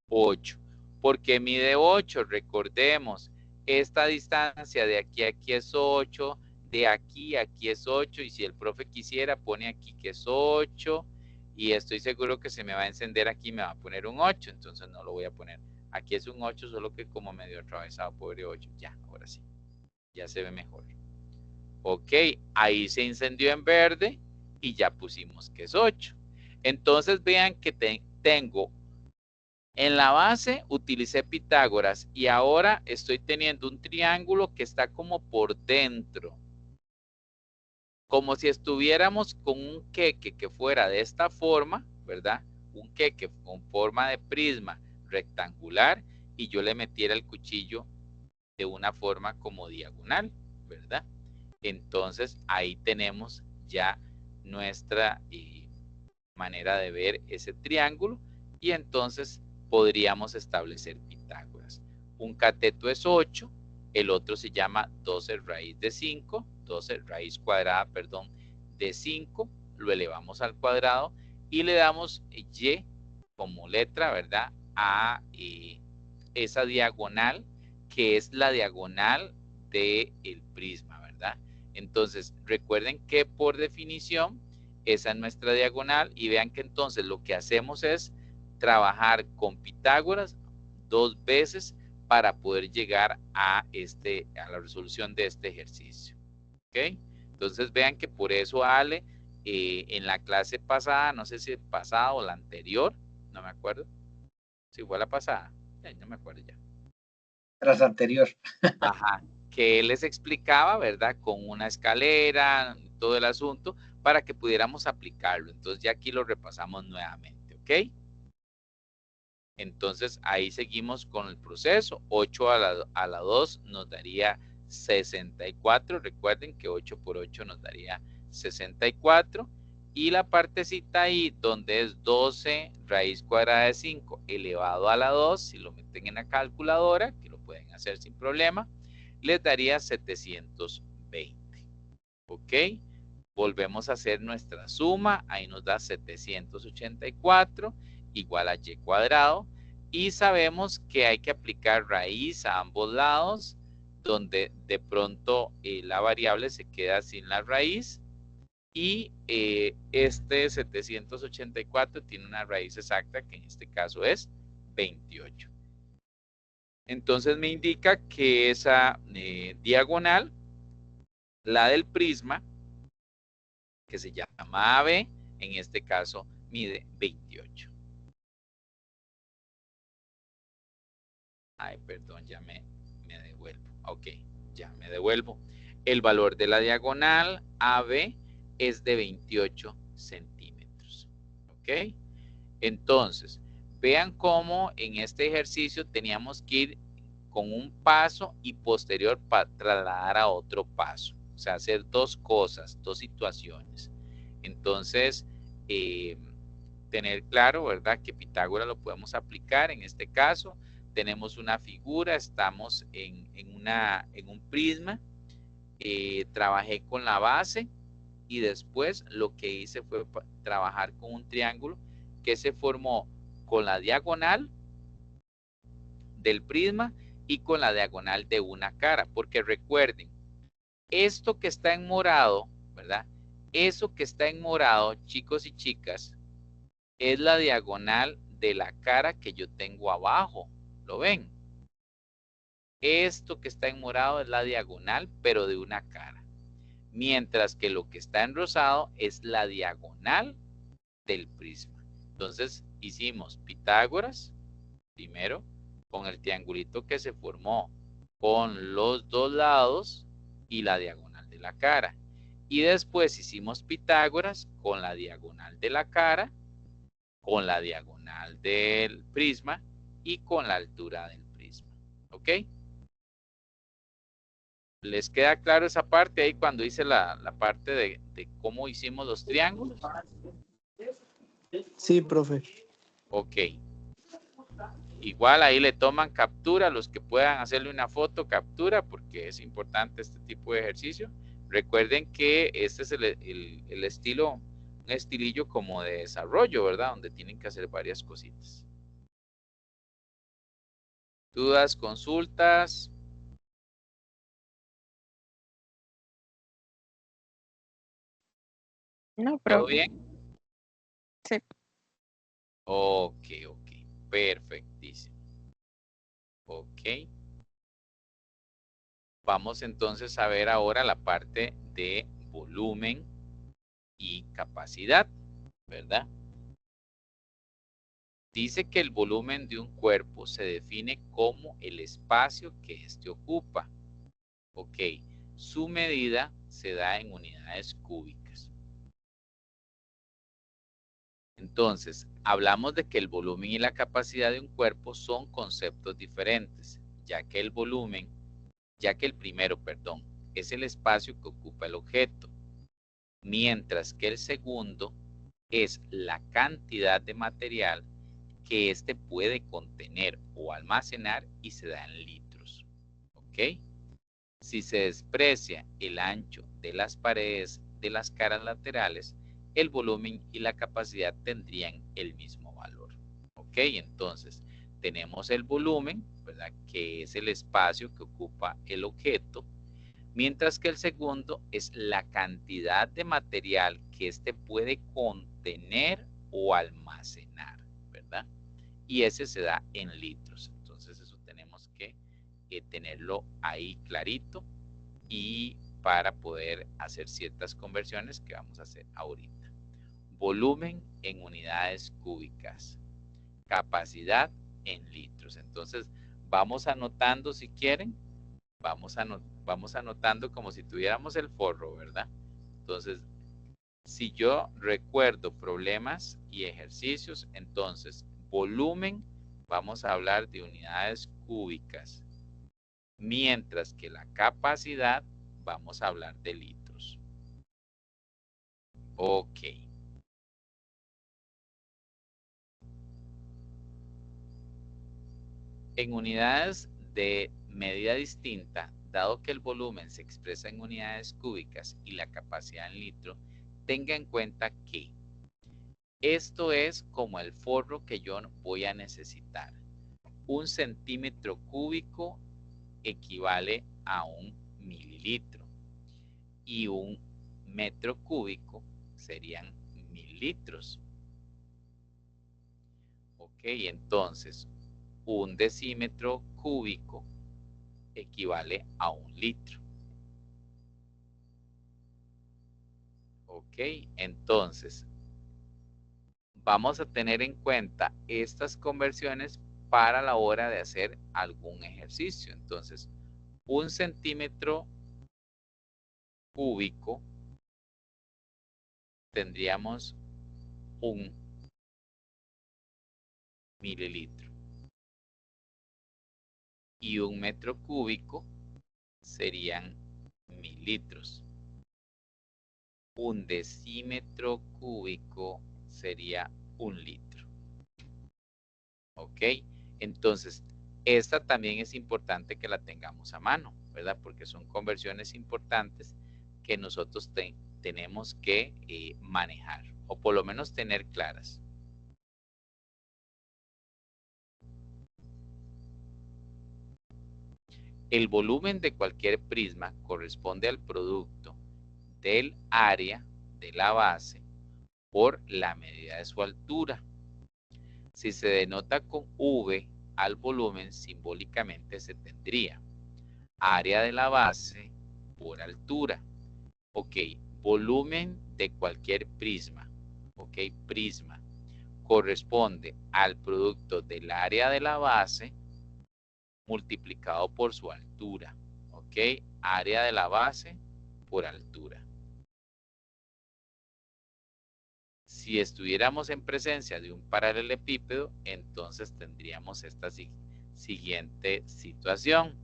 8. Porque mide 8, recordemos, esta distancia de aquí a aquí es 8, de aquí a aquí es 8, y si el profe quisiera, pone aquí que es 8, y estoy seguro que se me va a encender aquí, me va a poner un 8, entonces no lo voy a poner. Aquí es un 8, solo que como medio atravesado, pobre 8. Ya, ahora sí, ya se ve mejor. Ok, ahí se encendió en verde y ya pusimos que es 8. Entonces vean que tengo en la base, utilicé Pitágoras y ahora estoy teniendo un triángulo que está como por dentro. Como si estuviéramos con un queque que fuera de esta forma, ¿verdad? Un queque con forma de prisma rectangular y yo le metiera el cuchillo de una forma como diagonal, ¿verdad? Entonces ahí tenemos ya nuestra manera de ver ese triángulo y entonces podríamos establecer Pitágoras. Un cateto es 8, el otro se llama 12 raíz de 5, 12 raíz cuadrada, perdón, de 5, lo elevamos al cuadrado y le damos Y como letra, ¿verdad? A esa diagonal que es la diagonal del prisma, ¿verdad? Entonces, recuerden que por definición, esa es nuestra diagonal y vean que entonces lo que hacemos es trabajar con Pitágoras 2 veces para poder llegar a la resolución de este ejercicio. ¿Ok? Entonces vean que por eso Ale, en la clase pasada, no sé si pasada o la anterior, no me acuerdo, si fue la pasada, no me acuerdo ya. Tras anterior. Ajá, que él les explicaba, ¿verdad? Con una escalera, todo el asunto, para que pudiéramos aplicarlo. Entonces ya aquí lo repasamos nuevamente, ¿ok? Entonces ahí seguimos con el proceso. 8 a la 2 nos daría 64. Recuerden que 8 por 8 nos daría 64. Y la partecita ahí donde es 12 raíz cuadrada de 5 elevado a la 2, si lo meten en la calculadora, que lo pueden hacer sin problema, les daría 720. ¿Ok? Volvemos a hacer nuestra suma, ahí nos da 784 igual a y cuadrado, y sabemos que hay que aplicar raíz a ambos lados, donde de pronto la variable se queda sin la raíz, y este 784 tiene una raíz exacta, que en este caso es 28. Entonces me indica que esa diagonal, la del prisma, que se llama AB, en este caso mide 28. Ay, perdón, ya me devuelvo. Ok, ya me devuelvo. El valor de la diagonal AB es de 28 centímetros. Ok, entonces, vean cómo en este ejercicio teníamos que ir con un paso y posterior para trasladar a otro paso. O sea, hacer dos cosas, dos situaciones. Entonces, tener claro, ¿verdad? Que Pitágoras lo podemos aplicar en este caso. Tenemos una figura, estamos en un prisma, trabajé con la base y después lo que hice fue trabajar con un triángulo que se formó con la diagonal del prisma y con la diagonal de una cara, porque recuerden, esto que está en morado, ¿verdad? Eso que está en morado, chicos y chicas, es la diagonal de la cara que yo tengo abajo. ¿Lo ven? Esto que está en morado es la diagonal, pero de una cara. Mientras que lo que está en rosado es la diagonal del prisma. Entonces hicimos Pitágoras primero con el triangulito que se formó con los dos lados y la diagonal de la cara. Y después hicimos Pitágoras con la diagonal de la cara, con la diagonal del prisma y con la altura del prisma. ¿Ok? ¿Les queda claro esa parte ahí cuando hice la parte de cómo hicimos los triángulos? Sí, profe. Ok. Igual ahí le toman captura, los que puedan hacerle una foto, captura, porque es importante este tipo de ejercicio. Recuerden que este es el estilo, un estilillo como de desarrollo, ¿verdad? Donde tienen que hacer varias cositas. ¿Dudas, consultas? No, ¿Todo profe. bien? Sí. Ok, ok, perfectísimo. Ok. Vamos entonces a ver ahora la parte de volumen y capacidad, ¿verdad? Dice que el volumen de un cuerpo se define como el espacio que éste ocupa. Ok, su medida se da en unidades cúbicas. Entonces, hablamos de que el volumen y la capacidad de un cuerpo son conceptos diferentes, ya que el primero, perdón, es el espacio que ocupa el objeto, mientras que el segundo es la cantidad de material que éste puede contener o almacenar y se da en litros. ¿Ok? Si se desprecia el ancho de las paredes de las caras laterales, el volumen y la capacidad tendrían el mismo valor. ¿Ok? Entonces, tenemos el volumen, ¿verdad? Que es el espacio que ocupa el objeto, mientras que el segundo es la cantidad de material que éste puede contener o almacenar, ¿verdad? Y ese se da en litros. Entonces eso tenemos que tenerlo ahí clarito y para poder hacer ciertas conversiones que vamos a hacer ahorita. Volumen en unidades cúbicas, capacidad en litros. Entonces vamos anotando si quieren, vamos anotando como si tuviéramos el forro, ¿verdad? Entonces, si yo recuerdo problemas y ejercicios, entonces volumen, vamos a hablar de unidades cúbicas, mientras que la capacidad, vamos a hablar de litros. Ok. En unidades de medida distinta, dado que el volumen se expresa en unidades cúbicas y la capacidad en litro, tenga en cuenta que esto es como el forro que yo voy a necesitar. 1 centímetro cúbico equivale a 1 mililitro y 1 metro cúbico serían 1000 litros. Ok, entonces 1 decímetro cúbico equivale a 1 litro. Ok, entonces vamos a tener en cuenta estas conversiones para la hora de hacer algún ejercicio. Entonces, 1 centímetro cúbico tendríamos 1 mililitro y 1 metro cúbico serían 1000 litros. 1 decímetro cúbico sería 1 litro. ¿Ok? Entonces, esta también es importante que la tengamos a mano, ¿verdad? Porque son conversiones importantes que nosotros tenemos que manejar, o por lo menos tener claras. El volumen de cualquier prisma corresponde al producto del área de la base por la medida de su altura. Si se denota con V al volumen, simbólicamente se tendría área de la base por altura. Ok, volumen de cualquier prisma. Ok, prisma corresponde al producto del área de la base multiplicado por su altura. Ok, área de la base por altura. Si estuviéramos en presencia de un paralelepípedo, entonces tendríamos esta siguiente situación.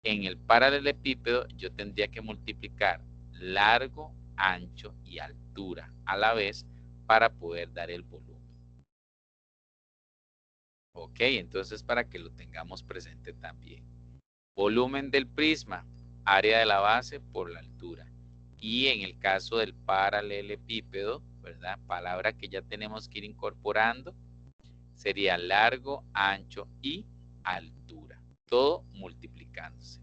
En el paralelepípedo yo tendría que multiplicar largo, ancho y altura a la vez para poder dar el volumen. Ok, entonces para que lo tengamos presente también. Volumen del prisma, área de la base por la altura. Y en el caso del paralelepípedo, ¿verdad? Palabra que ya tenemos que ir incorporando, sería largo, ancho y altura. Todo multiplicándose.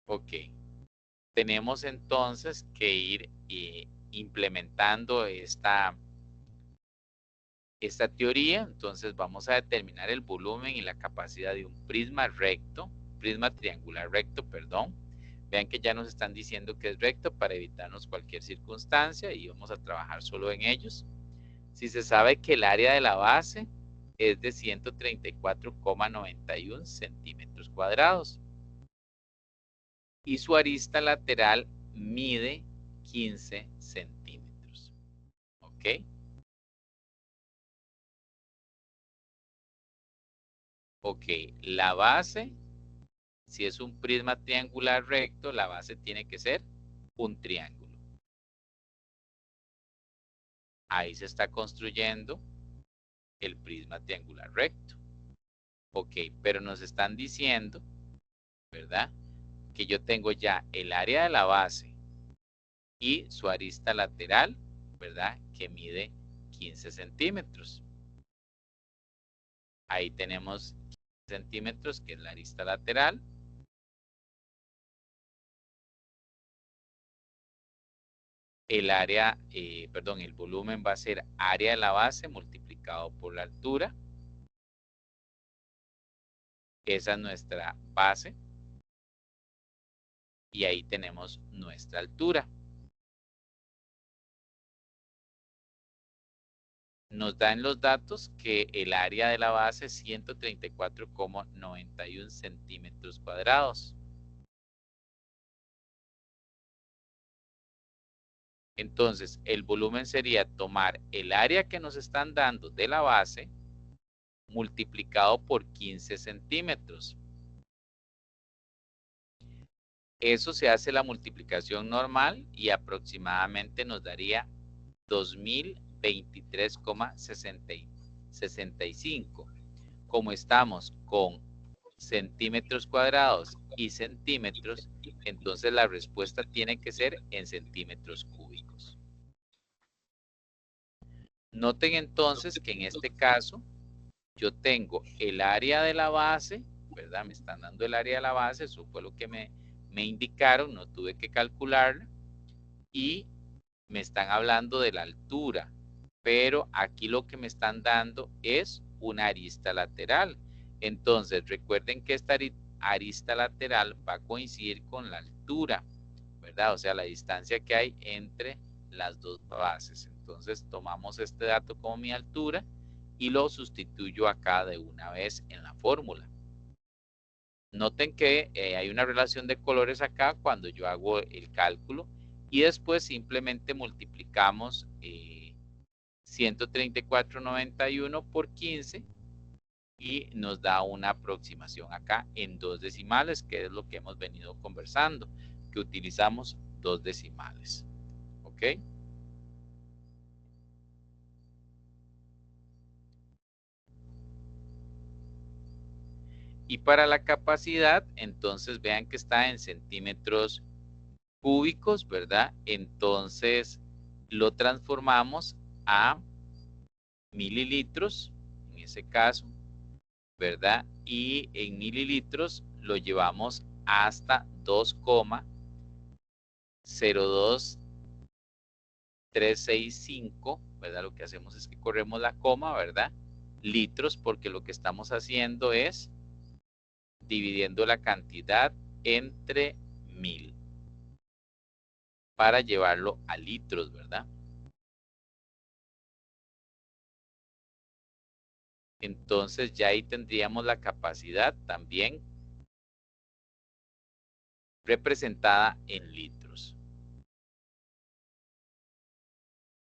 Ok. Tenemos entonces que ir implementando esta teoría. Entonces vamos a determinar el volumen y la capacidad de un prisma recto, prisma triangular recto, perdón. Vean que ya nos están diciendo que es recto para evitarnos cualquier circunstancia y vamos a trabajar solo en ellos. Si se sabe que el área de la base es de 134,91 centímetros cuadrados y su arista lateral mide 15 centímetros. ¿Ok? Ok, la base, si es un prisma triangular recto, la base tiene que ser un triángulo. Ahí se está construyendo el prisma triangular recto. Ok, pero nos están diciendo, ¿verdad? Que yo tengo ya el área de la base y su arista lateral, ¿verdad? Que mide 15 centímetros. Ahí tenemos 15 centímetros, que es la arista lateral. El área, el volumen va a ser área de la base multiplicado por la altura. Esa es nuestra base. Y ahí tenemos nuestra altura. Nos dan los datos que el área de la base es 134,91 centímetros cuadrados. Entonces, el volumen sería tomar el área que nos están dando de la base multiplicado por 15 centímetros. Eso se hace la multiplicación normal y aproximadamente nos daría 2023,65. Como estamos con centímetros cuadrados y centímetros, entonces la respuesta tiene que ser en centímetros cúbicos. Noten entonces que en este caso yo tengo el área de la base, ¿verdad? Me están dando el área de la base, eso fue lo que me indicaron, no tuve que calcularla, y me están hablando de la altura, pero aquí lo que me están dando es una arista lateral. Entonces, recuerden que esta arista lateral va a coincidir con la altura, ¿verdad? O sea, la distancia que hay entre las dos bases. Entonces, tomamos este dato como mi altura y lo sustituyo acá de una vez en la fórmula. Noten que hay una relación de colores acá cuando yo hago el cálculo y después simplemente multiplicamos 134,91 por 15 y nos da una aproximación acá en 2 decimales, que es lo que hemos venido conversando, que utilizamos 2 decimales. ¿Ok? Y para la capacidad, entonces vean que está en centímetros cúbicos, ¿verdad? Entonces lo transformamos a mililitros, en ese caso, ¿verdad? Y en mililitros lo llevamos hasta 2,02365, ¿verdad? Lo que hacemos es que corremos la coma, ¿verdad? Litros, porque lo que estamos haciendo es dividiendo la cantidad entre 1000 para llevarlo a litros, ¿verdad? Entonces ya ahí tendríamos la capacidad también representada en litros.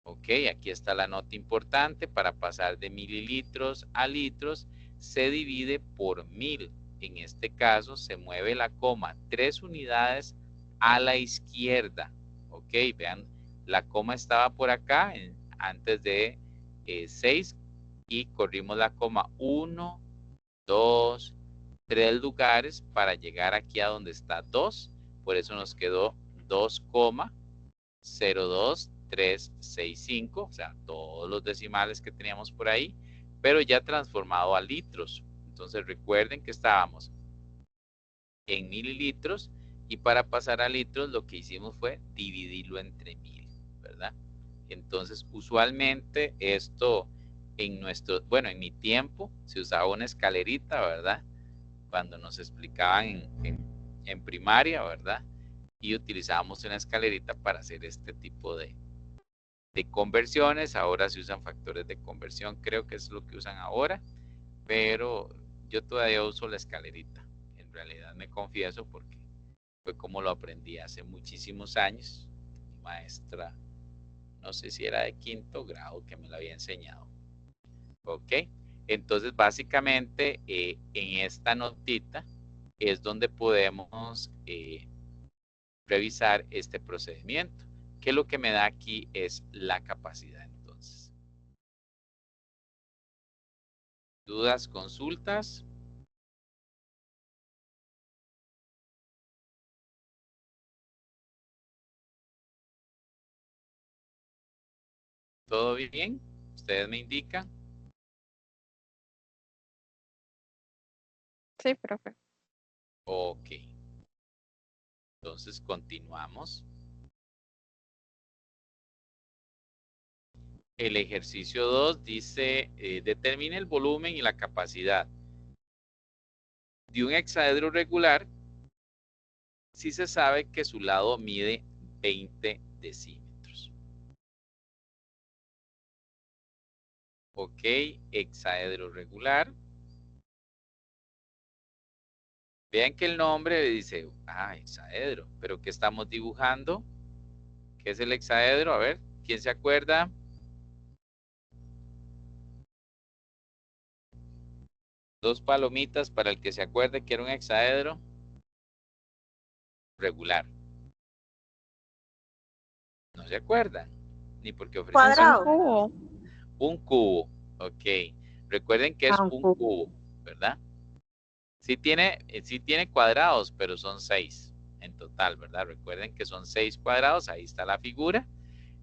Ok, aquí está la nota importante. Para pasar de mililitros a litros se divide por 1000. En este caso se mueve la coma 3 unidades a la izquierda. Ok, vean, la coma estaba por acá, antes de 6 y corrimos la coma 1, 2, 3 lugares para llegar aquí a donde está 2. Por eso nos quedó 2,02365, o sea, todos los decimales que teníamos por ahí, pero ya transformado a litros. Entonces recuerden que estábamos en mililitros y para pasar a litros lo que hicimos fue dividirlo entre 1000, ¿verdad? Entonces usualmente esto en mi tiempo se usaba una escalerita, ¿verdad? Cuando nos explicaban en primaria, ¿verdad? Y utilizábamos una escalerita para hacer este tipo de conversiones. Ahora se usan factores de conversión, creo que es lo que usan ahora, pero yo todavía uso la escalerita. En realidad me confieso porque fue como lo aprendí hace muchísimos años. Mi maestra, no sé si era de 5º grado, que me lo había enseñado. Ok, entonces básicamente en esta notita es donde podemos revisar este procedimiento, que lo que me da aquí es la capacidad. Entonces, ¿dudas, consultas? ¿Todo bien? ¿Ustedes me indican? Sí, profe. Ok. Entonces continuamos. El ejercicio 2 dice, determine el volumen y la capacidad de un hexaedro regular si se sabe que su lado mide 20 decímetros. Ok, hexaedro regular. Vean que el nombre dice, hexaedro, pero ¿qué estamos dibujando? ¿Qué es el hexaedro? A ver, ¿quién se acuerda? Dos palomitas para el que se acuerde que era un hexaedro regular. ¿No se acuerdan? Ni porque ofrecen Cuadrado. Cubo. un cubo. Ok. Recuerden que es un cubo, ¿verdad? Sí tiene cuadrados, pero son 6 en total, ¿verdad? Recuerden que son 6 cuadrados, ahí está la figura.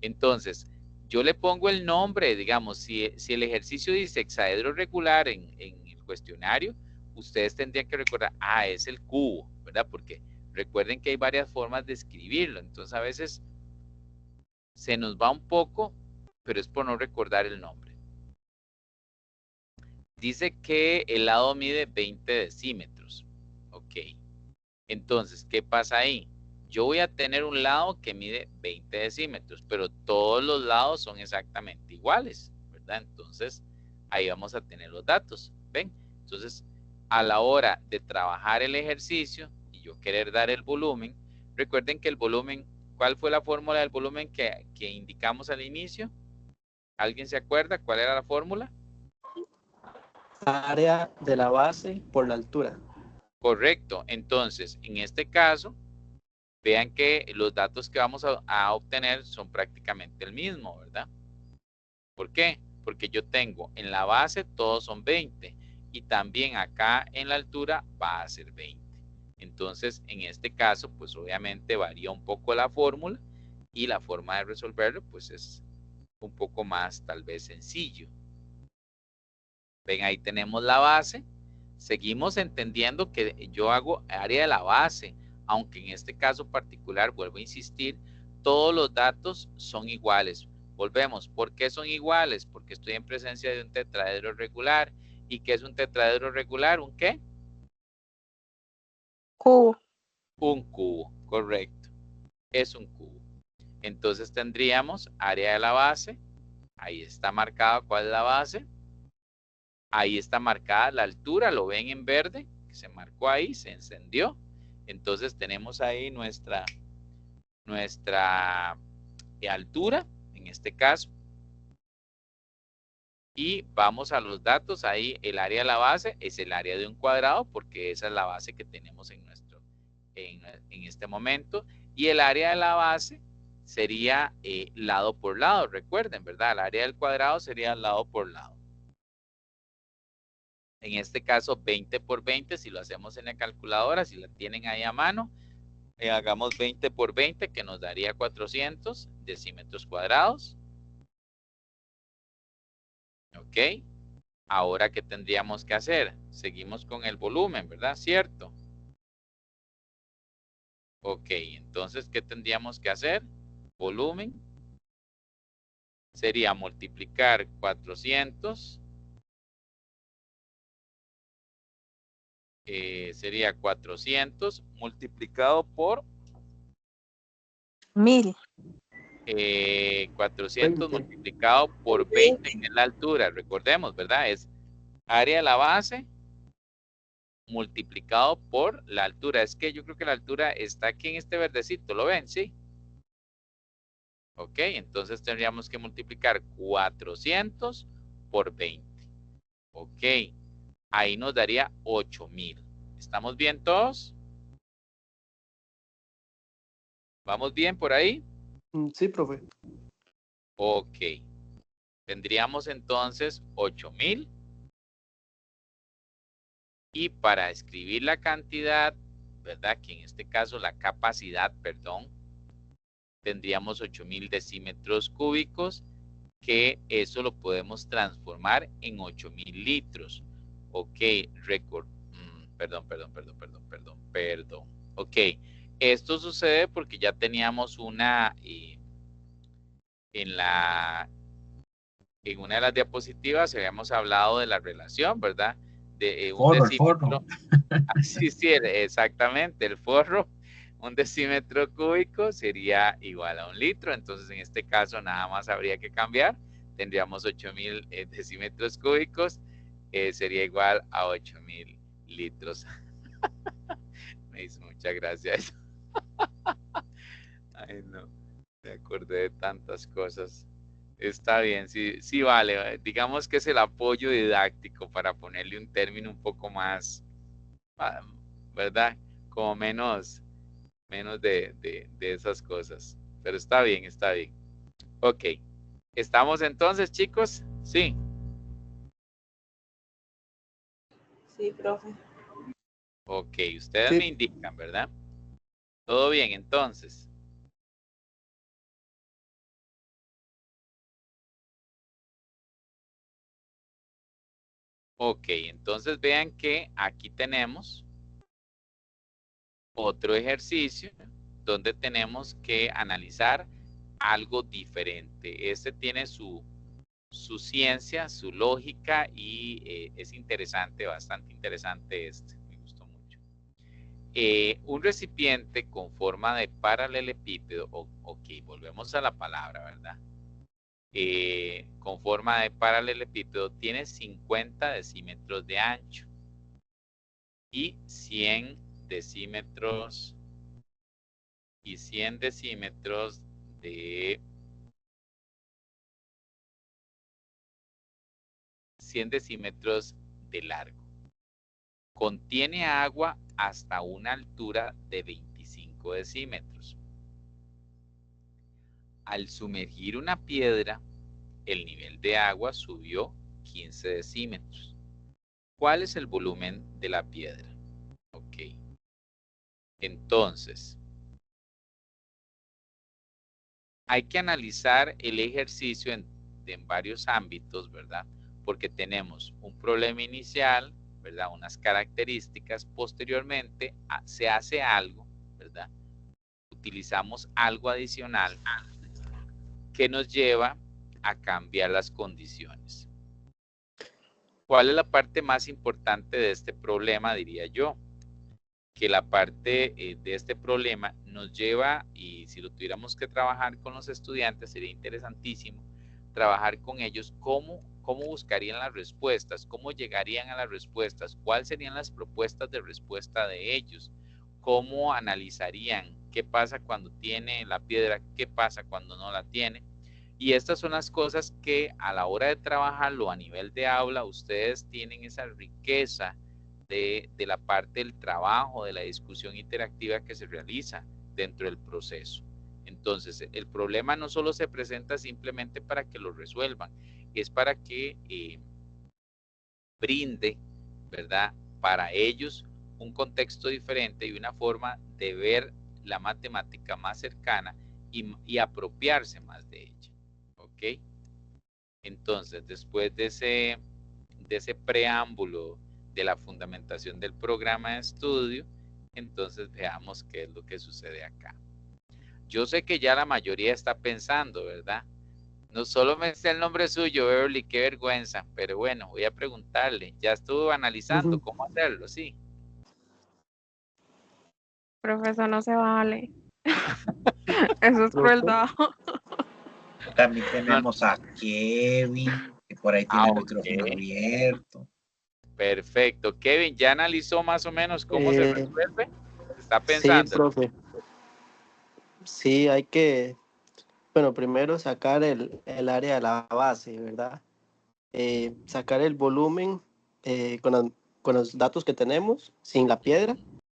Entonces, yo le pongo el nombre, digamos, si el ejercicio dice hexaedro regular en el cuestionario, ustedes tendrían que recordar, es el cubo, ¿verdad? Porque recuerden que hay varias formas de escribirlo, entonces a veces se nos va un poco, pero es por no recordar el nombre. Dice que el lado mide 20 decímetros. Ok. Entonces, ¿qué pasa ahí? Yo voy a tener un lado que mide 20 decímetros, pero todos los lados son exactamente iguales, ¿verdad? Entonces, ahí vamos a tener los datos, ¿ven? Entonces, a la hora de trabajar el ejercicio y yo querer dar el volumen, recuerden que el volumen, ¿cuál fue la fórmula del volumen que indicamos al inicio? ¿Alguien se acuerda cuál era la fórmula? Área de la base por la altura. Correcto. Entonces, en este caso, vean que los datos que vamos a obtener son prácticamente el mismo, ¿verdad? ¿Por qué? Porque yo tengo en la base todos son 20 y también acá en la altura va a ser 20. Entonces, en este caso, pues obviamente varía un poco la fórmula y la forma de resolverlo, pues es un poco más tal vez sencillo. Ven, ahí tenemos la base. Seguimos entendiendo que yo hago área de la base, aunque en este caso particular, vuelvo a insistir, todos los datos son iguales. Volvemos, ¿por qué son iguales? Porque estoy en presencia de un tetraedro regular. ¿Y qué es un tetraedro regular? ¿Un qué? Cubo. Un cubo, correcto. Es un cubo. Entonces tendríamos área de la base. Ahí está marcado cuál es la base. Ahí está marcada la altura, lo ven en verde, que se marcó ahí, se encendió. Entonces tenemos ahí nuestra altura, en este caso. Y vamos a los datos, ahí el área de la base es el área de un cuadrado, porque esa es la base que tenemos en este momento. Y el área de la base sería lado por lado, recuerden, ¿verdad? El área del cuadrado sería lado por lado. En este caso, 20 por 20, si lo hacemos en la calculadora, si la tienen ahí a mano, hagamos 20 por 20, que nos daría 400 decímetros cuadrados. ¿Ok? Ahora, ¿qué tendríamos que hacer? Seguimos con el volumen, ¿verdad? ¿Cierto? Ok, entonces, ¿qué tendríamos que hacer? Volumen sería multiplicar 400. Sería 400 multiplicado por 1000. 400 20. multiplicado por 20, que es la altura. Recordemos, ¿verdad? Es área de la base multiplicado por la altura. Es que yo creo que la altura está aquí en este verdecito. ¿Lo ven? Sí. Ok, entonces tendríamos que multiplicar 400 por 20. Ok, ahí nos daría 8000. ¿Estamos bien todos? ¿Vamos bien por ahí? Sí, profe. Ok. Tendríamos entonces 8000. Y para escribir la cantidad, ¿verdad? Que en este caso la capacidad, perdón, tendríamos 8000 decímetros cúbicos, que eso lo podemos transformar en 8000 litros. Ok, récord. Perdón. Ok, esto sucede porque ya teníamos una en una de las diapositivas habíamos hablado de la relación, ¿verdad? De un Forro, el forro. decímetro. Sí, exactamente, el forro, un decímetro cúbico sería igual a un litro, entonces en este caso nada más habría que cambiar, tendríamos 8000 decímetros cúbicos, sería igual a 8000 litros. Me hizo mucha gracia eso. Ay, no, me acordé de tantas cosas. Está bien, sí vale, digamos que es el apoyo didáctico para ponerle un término un poco más, ¿verdad? Como menos de esas cosas. Pero está bien, está bien. Ok. ¿Estamos entonces, chicos? Sí. Sí, profe. Ok, ustedes Sí. me indican, ¿verdad? Todo bien, entonces. Ok, entonces vean que aquí tenemos otro ejercicio donde tenemos que analizar algo diferente. Este tiene su ciencia, su lógica y es interesante, bastante interesante este. Me gustó mucho. Un recipiente con forma de paralelepípedo, ok, volvemos a la palabra, ¿verdad? Con forma de paralelepípedo tiene 50 decímetros de ancho y 100 decímetros de 100 decímetros de largo. Contiene agua hasta una altura de 25 decímetros. Al sumergir una piedra, el nivel de agua subió 15 decímetros. ¿Cuál es el volumen de la piedra? Ok. Entonces, hay que analizar el ejercicio en varios ámbitos, ¿verdad? Porque tenemos un problema inicial, ¿verdad? Unas características. Posteriormente, se hace algo, ¿verdad? Utilizamos algo adicional que nos lleva a cambiar las condiciones. ¿Cuál es la parte más importante de este problema, diría yo? Que la parte de este problema nos lleva, y si lo tuviéramos que trabajar con los estudiantes, sería interesantísimo trabajar con ellos cómo buscarían las respuestas, cómo llegarían a las respuestas, cuáles serían las propuestas de respuesta de ellos, cómo analizarían qué pasa cuando tiene la piedra, qué pasa cuando no la tiene. Y estas son las cosas que a la hora de trabajarlo a nivel de aula, ustedes tienen esa riqueza de la parte del trabajo, de la discusión interactiva que se realiza dentro del proceso. Entonces, el problema no solo se presenta simplemente para que lo resuelvan, es para que brinde, ¿verdad? Para ellos un contexto diferente y una forma de ver la matemática más cercana y apropiarse más de ella, ¿ok? Entonces, después de ese preámbulo de la fundamentación del programa de estudio, entonces veamos qué es lo que sucede acá. Yo sé que ya la mayoría está pensando, ¿verdad? No solo me sé el nombre suyo, Beverly, qué vergüenza, pero bueno, voy a preguntarle. Ya estuvo analizando cómo hacerlo, sí. Profesor, no se vale. Eso es Profe. crueldad. También No, tenemos a Kevin, que por ahí tiene el micrófono ok, abierto. perfecto. Kevin, ¿ya analizó más o menos cómo se Eh, resuelve? ¿Está sí, pensando? profe. Sí, hay que, bueno, primero sacar el área de la base, ¿verdad? Sacar el volumen con los datos que tenemos, sin la piedra,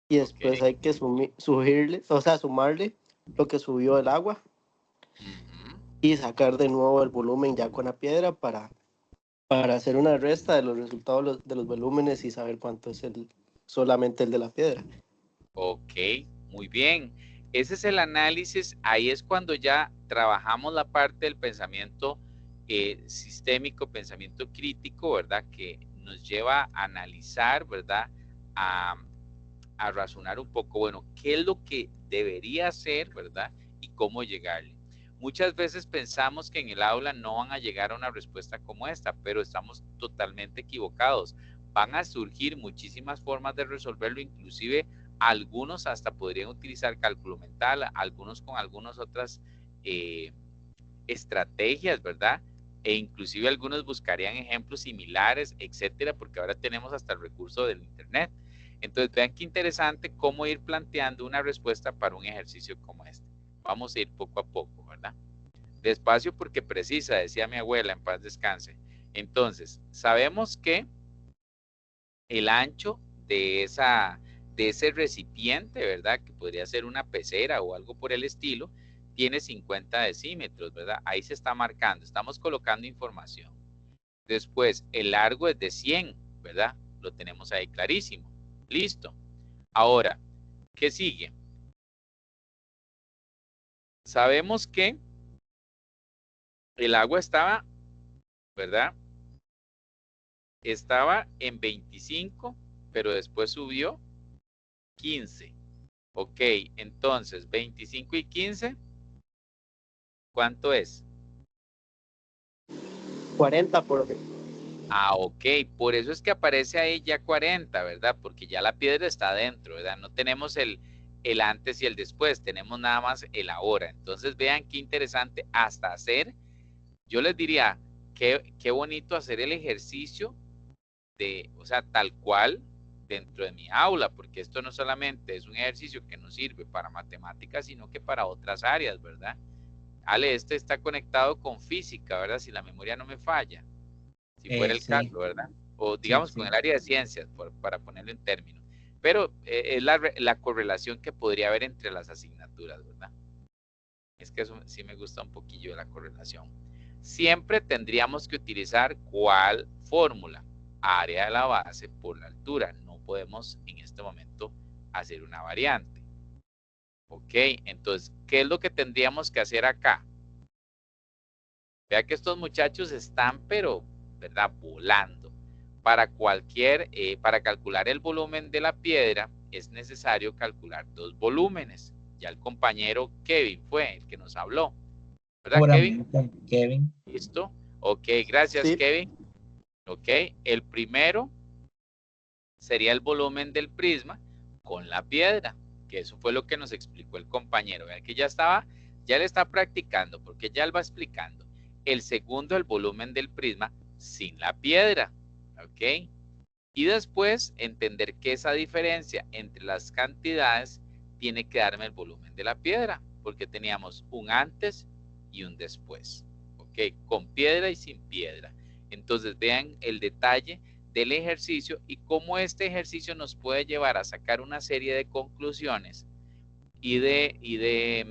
y Ok. después hay que subirle, o sea, sumarle lo que subió el agua Ujú. y sacar de nuevo el volumen ya con la piedra para hacer una resta de los resultados de los volúmenes y saber cuánto es solamente el de la piedra. Ok, muy bien. Ese es el análisis, ahí es cuando ya trabajamos la parte del pensamiento sistémico, pensamiento crítico, ¿verdad? Que nos lleva a analizar, ¿verdad? A, a razonar un poco, bueno, qué es lo que debería hacer, ¿verdad? Y cómo llegarle. Muchas veces pensamos que en el aula no van a llegar a una respuesta como esta, pero estamos totalmente equivocados. Van a surgir muchísimas formas de resolverlo, inclusive algunos hasta podrían utilizar cálculo mental, algunos con algunas otras estrategias, ¿verdad? E inclusive algunos buscarían ejemplos similares, etcétera, porque ahora tenemos hasta el recurso del internet. Entonces, vean qué interesante cómo ir planteando una respuesta para un ejercicio como este. Vamos a ir poco a poco, ¿verdad? Despacio porque precisa, decía mi abuela, en paz descanse. Entonces, sabemos que el ancho de ese recipiente, ¿verdad? Que podría ser una pecera o algo por el estilo, tiene 50 decímetros, ¿verdad? Ahí se está marcando, estamos colocando información. Después, el largo es de 100, ¿verdad? Lo tenemos ahí clarísimo. Listo. Ahora, ¿qué sigue? Sabemos que el agua estaba, ¿verdad? Estaba en 25, pero después subió 15. Ok, entonces 25 y 15, ¿cuánto es? 40 por... Ah, ok, por eso es que aparece ahí ya 40, ¿verdad? Porque ya la piedra está adentro, ¿verdad? No tenemos el antes y el después, tenemos nada más el ahora. Entonces vean qué interesante hasta hacer, yo les diría, qué bonito hacer el ejercicio o sea, tal cual dentro de mi aula, porque esto no solamente es un ejercicio que nos sirve para matemáticas, sino que para otras áreas, ¿verdad? Ale, este está conectado con física, ¿verdad? Si la memoria no me falla, si fuera el Sí, caso, ¿verdad? O sí, digamos con sí. el área de ciencias, para ponerlo en términos. Pero es la correlación que podría haber entre las asignaturas, ¿verdad? Es que eso sí me gusta un poquillo de la correlación. Siempre tendríamos que utilizar ¿cuál fórmula? Área de la base por la altura. No podemos en este momento hacer una variante. Ok, entonces, ¿qué es lo que tendríamos que hacer acá? Vea que estos muchachos están, pero, ¿verdad? Volando. Para calcular el volumen de la piedra, es necesario calcular dos volúmenes. Ya el compañero Kevin fue el que nos habló. ¿Verdad, Kevin? Seguramente, Kevin. ¿Listo? Ok, gracias, Sí, Kevin. Ok, el primero sería el volumen del prisma con la piedra, que eso fue lo que nos explicó el compañero. Vean que ya le está practicando, porque ya él va explicando. El segundo, el volumen del prisma sin la piedra. Ok, y después entender que esa diferencia entre las cantidades tiene que darme el volumen de la piedra, porque teníamos un antes y un después. Ok, con piedra y sin piedra. Entonces vean el detalle del ejercicio y cómo este ejercicio nos puede llevar a sacar una serie de conclusiones y de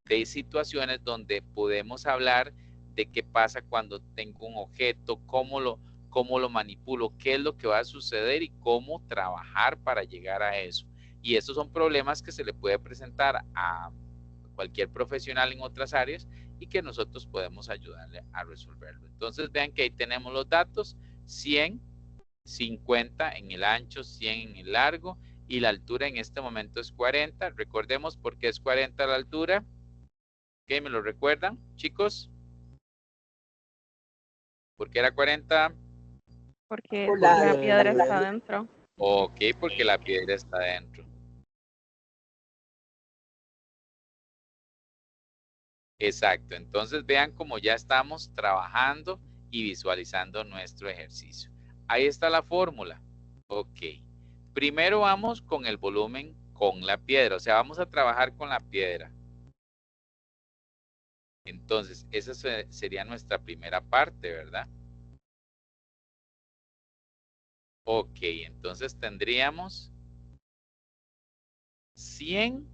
de situaciones donde podemos hablar de qué pasa cuando tengo un objeto, cómo lo manipulo, qué es lo que va a suceder y cómo trabajar para llegar a eso. Y estos son problemas que se le puede presentar a cualquier profesional en otras áreas y que nosotros podemos ayudarle a resolverlo. Entonces vean que ahí tenemos los datos: 100, 50 en el ancho, 100 en el largo, y la altura en este momento es 40. Recordemos por qué es 40 la altura. ¿Ok? ¿Me lo recuerdan, chicos? ¿Por qué era 40? Porque Por la la- piedra El- está adentro. Ok, porque la piedra está dentro. Exacto. Entonces vean cómo ya estamos trabajando y visualizando nuestro ejercicio. Ahí está la fórmula. Ok. Primero vamos con el volumen con la piedra. O sea, vamos a trabajar con la piedra. Entonces, esa sería nuestra primera parte, ¿verdad? Ok, entonces tendríamos 100,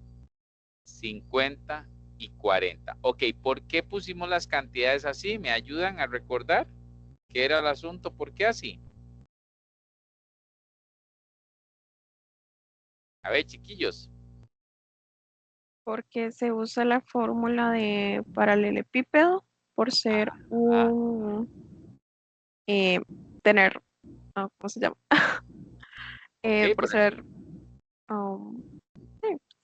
50 y 40. Ok, ¿por qué pusimos las cantidades así? ¿Me ayudan a recordar qué era el asunto? ¿Por qué así? A ver, chiquillos. Porque se usa la fórmula de paralelepípedo por ser Ah, eh, tener, ¿cómo se llama? ok, Por ser, um,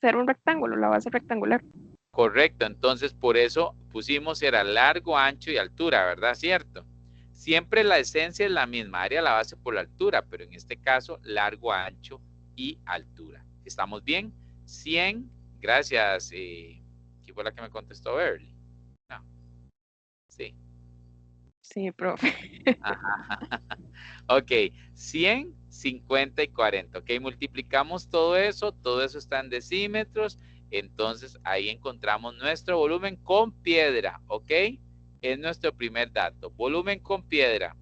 ser un rectángulo, la base rectangular. correcto. Entonces, por eso pusimos era largo, ancho y altura, ¿verdad? ¿Cierto? Siempre la esencia es la misma, área la base por la altura, pero en este caso, largo, ancho y altura. ¿Estamos bien? 100, gracias. ¿Quién fue la que me contestó? Early. No, sí. Sí, profe. Ajá. Ok, 100, 50 y 40. Ok, multiplicamos todo eso está en decímetros. Entonces ahí encontramos nuestro volumen con piedra. Ok, es nuestro primer dato. Volumen con piedra.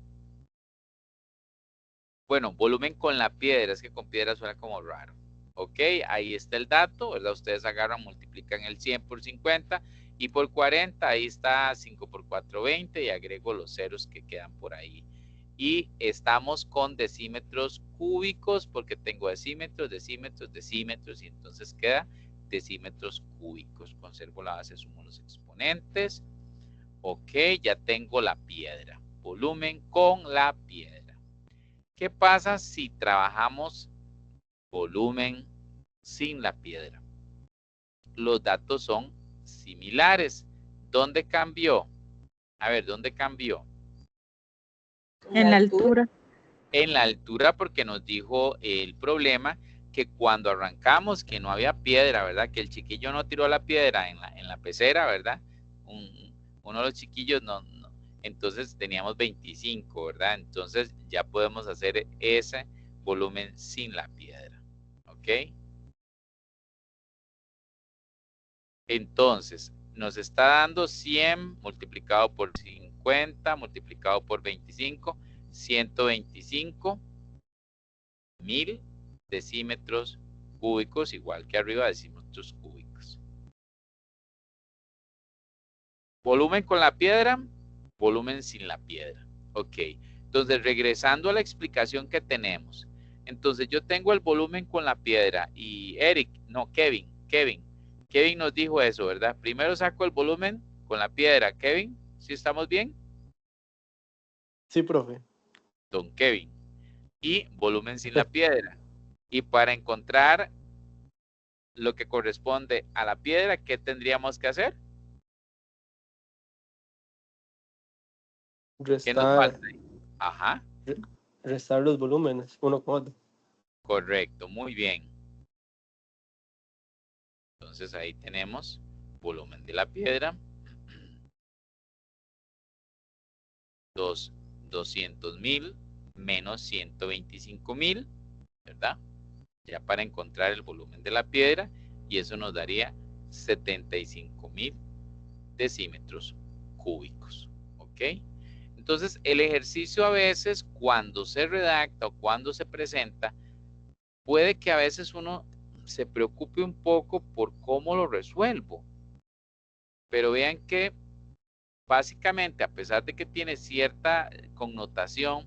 Bueno, volumen con la piedra, es que con piedra suena como raro. Ok, ahí está el dato, ¿verdad? Ustedes agarran, multiplican el 100 por 50 y por 40, ahí está 5 por 4, 20 y agrego los ceros que quedan por ahí. Y estamos con decímetros cúbicos porque tengo decímetros, decímetros, decímetros y entonces queda decímetros cúbicos. Conservo la base, sumo los exponentes. Ok, ya tengo la piedra. Volumen con la piedra. ¿Qué pasa si trabajamos volumen sin la piedra? Los datos son similares. ¿Dónde cambió? A ver, ¿dónde cambió? En la altura. En la altura, porque nos dijo el problema que cuando arrancamos que no había piedra, ¿verdad? Que el chiquillo no tiró la piedra en la pecera, ¿verdad? Uno de los chiquillos no. Entonces teníamos 25, ¿verdad? Entonces ya podemos hacer ese volumen sin la piedra, ¿ok? Entonces, nos está dando 100 multiplicado por 50, multiplicado por 25, 125 mil decímetros cúbicos, igual que arriba, decímetros cúbicos. Volumen con la piedra, volumen sin la piedra. Ok, entonces regresando a la explicación que tenemos. Entonces yo tengo el volumen con la piedra y Kevin nos dijo eso, ¿verdad? Primero saco el volumen con la piedra. Kevin, ¿sí estamos bien? Sí, profe. Don Kevin. Y volumen sin la piedra. Y para encontrar lo que corresponde a la piedra, ¿qué tendríamos que hacer? ¿Qué nos Restar, falta? Ajá, restar los volúmenes, uno con otro. correcto, muy bien. Entonces ahí tenemos volumen de la piedra, 200,000 menos 125,000, ¿verdad? Ya para encontrar el volumen de la piedra, y eso nos daría 75,000 decímetros cúbicos, ¿ok? Entonces el ejercicio a veces cuando se redacta o cuando se presenta, puede que a veces uno se preocupe un poco por cómo lo resuelvo. pero vean que básicamente, a pesar de que tiene cierta connotación,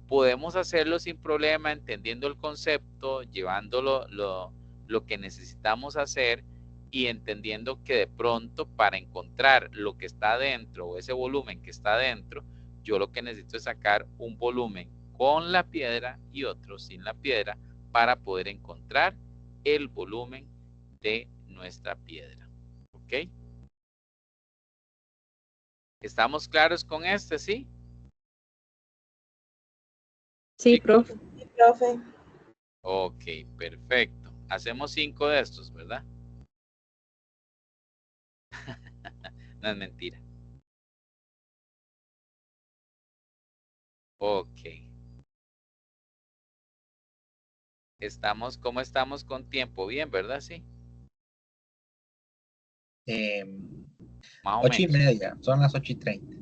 podemos hacerlo sin problema, entendiendo el concepto, llevándolo lo que necesitamos hacer y entendiendo que de pronto para encontrar lo que está dentro o ese volumen que está dentro, yo lo que necesito es sacar un volumen con la piedra y otro sin la piedra para poder encontrar el volumen de nuestra piedra. ¿Ok? ¿Estamos claros con este, sí? Sí, profe. Sí, profe. Ok, perfecto. Hacemos 5 de estos, ¿verdad? No es mentira. Ok. ¿Cómo estamos con tiempo? Bien, ¿verdad? Sí. Más o 8:30, menos. son las 8:30.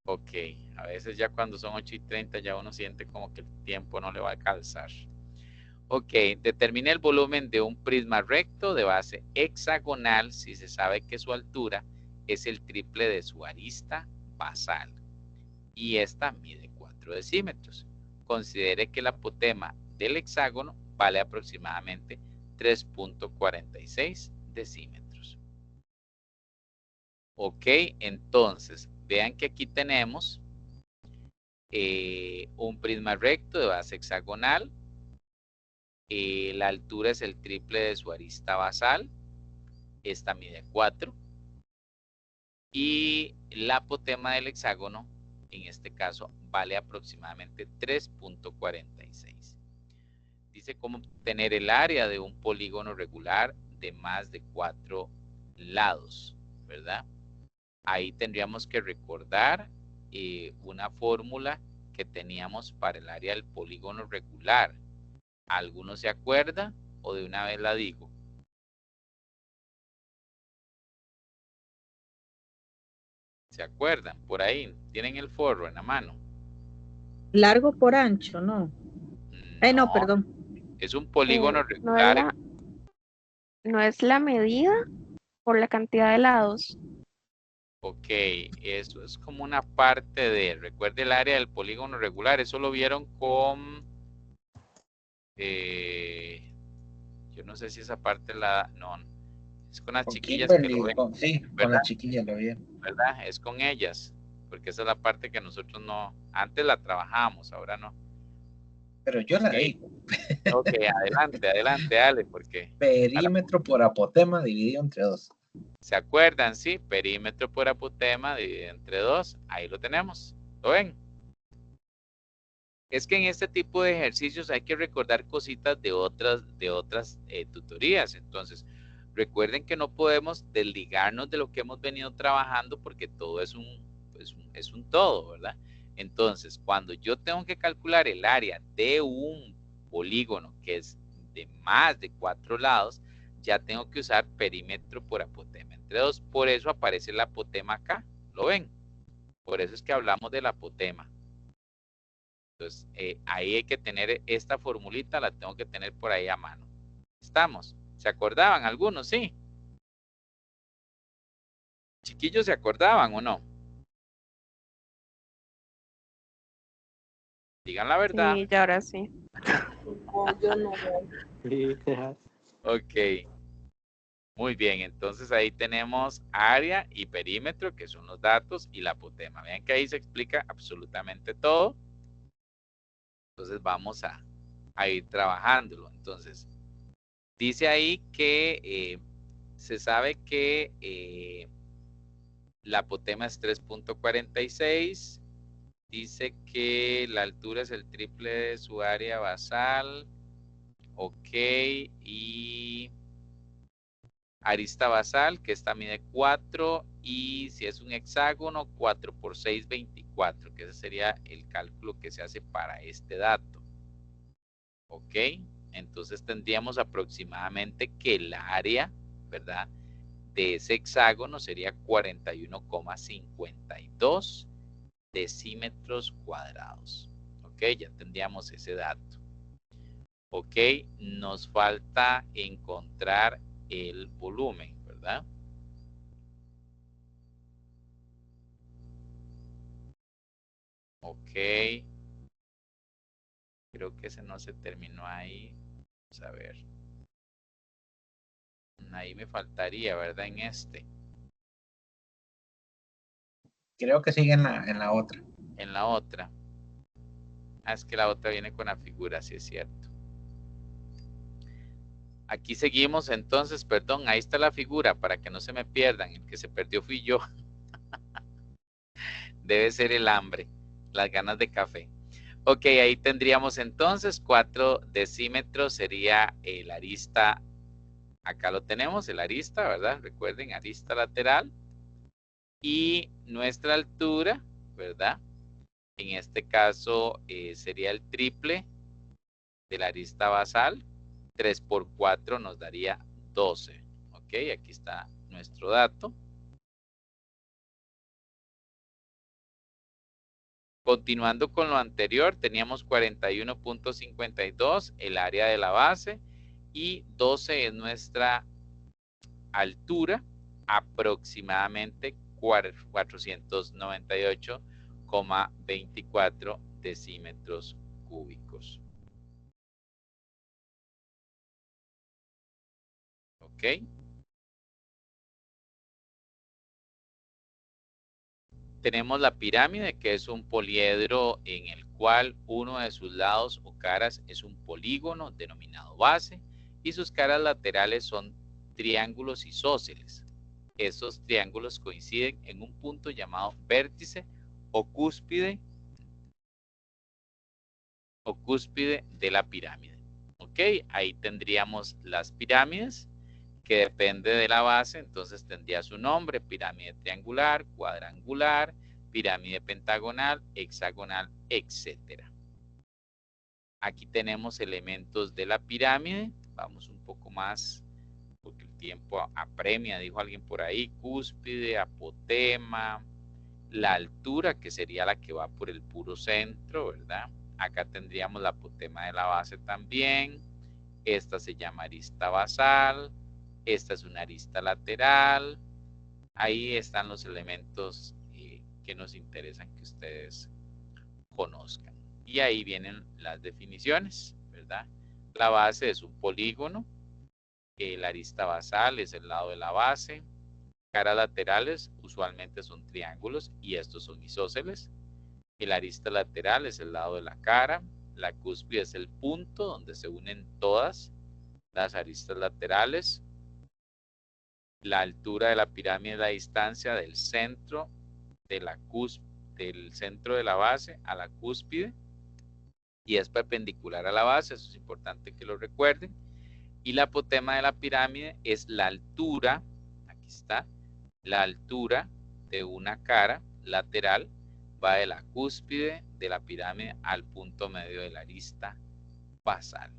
Ok. A veces ya cuando son 8:30 ya uno siente como que el tiempo no le va a calzar. Ok, determine el volumen de un prisma recto de base hexagonal si se sabe que su altura es el triple de su arista basal. Y esta mide 4 decímetros. Considere que la apotema del hexágono vale aproximadamente 3.46 decímetros. Ok, entonces vean que aquí tenemos un prisma recto de base hexagonal. La altura es el triple de su arista basal. Esta mide 4. Y la apotema del hexágono, en este caso, vale aproximadamente 3.46. Dice cómo obtener el área de un polígono regular de más de 4 lados, ¿verdad? Ahí tendríamos que recordar una fórmula que teníamos para el área del polígono regular. ¿Alguno se acuerda o de una vez la digo? ¿Se acuerdan? Por ahí, tienen el forro en la mano. Largo por ancho, ¿no? No, No, perdón. es un polígono No es regular. no es la medida por la cantidad de lados. Ok, eso es como una parte de, recuerde el área del polígono regular, eso lo vieron con, yo no sé si esa parte no, es con las Con chiquillas que lo Kimberly, ven, sí, con ¿verdad? la chiquilla lo vi. ¿Verdad? Es con ellas, porque esa es la parte que nosotros no, antes la trabajábamos, ahora no. Pero yo la digo. Ok, adelante, Ale, porque Perímetro por apotema dividido entre 2. ¿se acuerdan? Sí, perímetro por apotema dividido entre 2, ahí lo tenemos, ¿lo ven? Es que en este tipo de ejercicios hay que recordar cositas de otras tutorías. Entonces, recuerden que no podemos desligarnos de lo que hemos venido trabajando porque todo es un todo, ¿verdad? Entonces, cuando yo tengo que calcular el área de un polígono que es de más de 4 lados, ya tengo que usar perímetro por apotema entre 2. Por eso aparece el apotema acá, ¿lo ven? Por eso es que hablamos del apotema. Entonces, ahí hay que tener esta formulita, la tengo que tener por ahí a mano. ¿Estamos? ¿Se acordaban algunos? Sí. Chiquillos, ¿se acordaban o no? Digan la verdad. Sí, ya ahora sí. No, yo no. Sí. Ok. Muy bien, entonces ahí tenemos área y perímetro, que son los datos, y la apotema. Vean que ahí se explica absolutamente todo. Entonces vamos a ir trabajándolo. Entonces, dice ahí que se sabe que la apotema es 3.46. Dice que la altura es el triple de su área basal. Ok. Y arista basal, que esta mide 4. Y si es un hexágono, 4 por 6, 24. Que ese sería el cálculo que se hace para este dato. Ok. Entonces tendríamos aproximadamente que el área, ¿verdad?, de ese hexágono sería 41,52 decímetros cuadrados. Ok, ya tendríamos ese dato. Ok, nos falta encontrar el volumen, ¿verdad? Ok. Creo que ese no se terminó ahí. Vamos a ver. Ahí me faltaría, ¿verdad? En este. Creo que sigue en la otra. En la otra. Ah, es que la otra viene con la figura, sí es cierto. Aquí seguimos entonces, perdón, ahí está la figura para que no se me pierdan. El que se perdió fui yo. Debe ser el hambre, las ganas de café. Ok, ahí tendríamos entonces 4 decímetros, sería el arista. Acá lo tenemos, el arista, ¿verdad? Recuerden, arista lateral. Y nuestra altura, ¿verdad? En este caso sería el triple de la arista basal. 3 por 4 nos daría 12. Ok, aquí está nuestro dato. Continuando con lo anterior, teníamos 41.52 el área de la base y 12 es nuestra altura, aproximadamente 498,24 decímetros cúbicos. ¿Ok? Tenemos la pirámide, que es un poliedro en el cual uno de sus lados o caras es un polígono denominado base y sus caras laterales son triángulos isósceles. Estos triángulos coinciden en un punto llamado vértice o cúspide de la pirámide. Ok, ahí tendríamos las pirámides que depende de la base, entonces tendría su nombre: pirámide triangular, cuadrangular, pirámide pentagonal, hexagonal, etcétera. Aquí tenemos elementos de la pirámide. Vamos un poco más porque el tiempo apremia, dijo alguien por ahí. Cúspide, apotema, la altura, que sería la que va por el puro centro, ¿verdad? Acá tendríamos la apotema de la base también. Esta se llama arista basal. Esta es una arista lateral. Ahí están los elementos que nos interesan que ustedes conozcan. Y ahí vienen las definiciones, ¿verdad? La base es un polígono. La arista basal es el lado de la base. Caras laterales usualmente son triángulos y estos son isósceles. El arista lateral es el lado de la cara. La cúspide es el punto donde se unen todas las aristas laterales. La altura de la pirámide es la distancia del centro de la del centro de la base a la cúspide y es perpendicular a la base, eso es importante que lo recuerden. Y la apotema de la pirámide es la altura, aquí está, la altura de una cara lateral va de la cúspide de la pirámide al punto medio de la arista basal.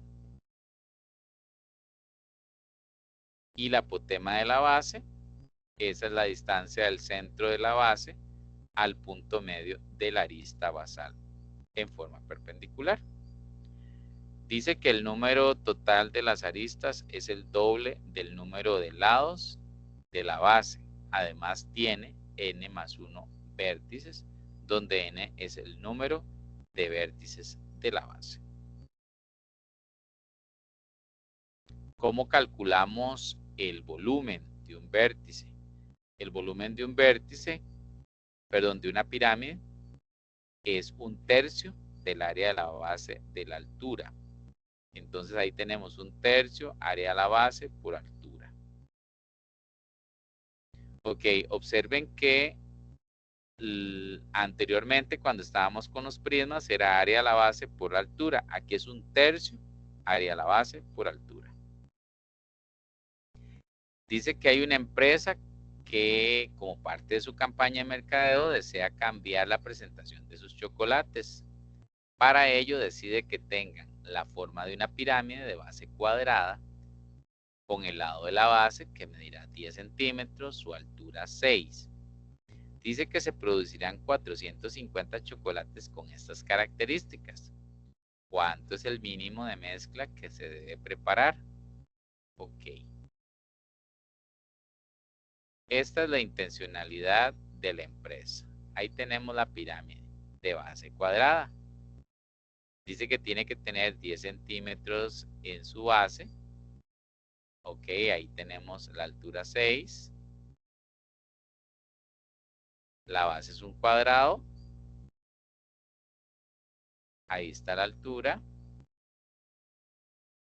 Y la apotema de la base, esa es la distancia del centro de la base al punto medio de la arista basal en forma perpendicular. Dice que el número total de las aristas es el doble del número de lados de la base. Además tiene n más 1 vértices, donde n es el número de vértices de la base. ¿Cómo calculamos el volumen de un vértice? El volumen de un vértice, perdón, de una pirámide, es un tercio del área de la base de la altura. Entonces ahí tenemos un tercio área de la base por altura. Ok, observen que anteriormente cuando estábamos con los prismas era área de la base por altura. Aquí es un tercio área de la base por altura. Dice que hay una empresa que como parte de su campaña de mercadeo desea cambiar la presentación de sus chocolates. Para ello decide que tengan la forma de una pirámide de base cuadrada con el lado de la base que medirá 10 centímetros, su altura 6. Dice que se producirán 450 chocolates con estas características. ¿Cuánto es el mínimo de mezcla que se debe preparar? Ok. Esta es la intencionalidad de la empresa. Ahí tenemos la pirámide. de base cuadrada. Dice que tiene que tener 10 centímetros en su base. Ok, ahí tenemos la altura 6. La base es un cuadrado. Ahí está la altura.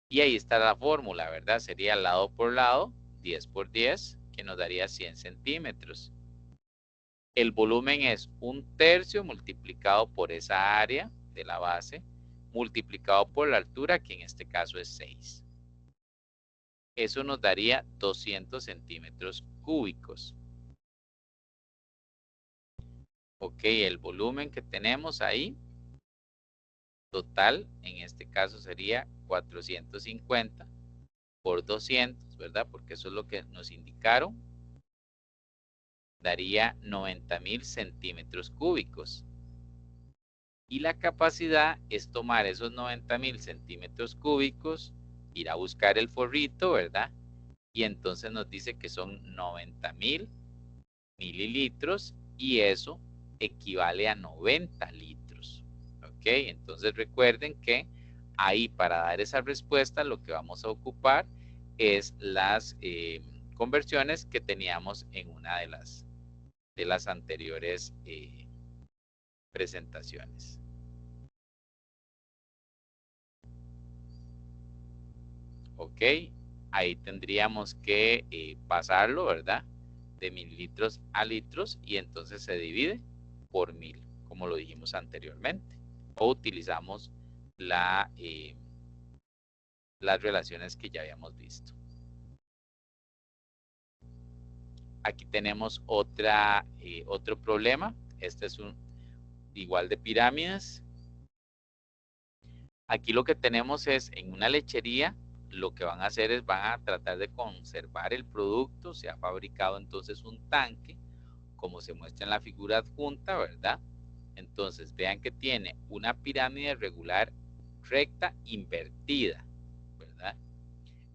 Y ahí está la fórmula, ¿verdad? Sería lado por lado, 10 por 10, que nos daría 100 centímetros. El volumen es 1/3 multiplicado por esa área de la base, multiplicado por la altura, que en este caso es 6. Eso nos daría 200 centímetros cúbicos. Ok, el volumen que tenemos ahí, total, en este caso sería 450 por 200, ¿verdad? Porque eso es lo que nos indicaron. Daría 90.000 centímetros cúbicos. Y la capacidad es tomar esos 90.000 centímetros cúbicos, ir a buscar el forrito, ¿verdad? Y entonces nos dice que son 90.000 mililitros y eso equivale a 90 litros. ¿Ok? Entonces recuerden que ahí para dar esa respuesta lo que vamos a ocupar es las conversiones que teníamos en una de las anteriores presentaciones. Ok, ahí tendríamos que pasarlo, ¿verdad? De mililitros a litros y entonces se divide por 1000, como lo dijimos anteriormente. O utilizamos las relaciones que ya habíamos visto. Aquí tenemos otro problema. Este es igual de pirámides. Aquí lo que tenemos es en una lechería, lo que van a hacer es van a tratar de conservar el producto. Se ha fabricado entonces un tanque, como se muestra en la figura adjunta, ¿verdad? Entonces vean que tiene una pirámide regular recta invertida, ¿verdad?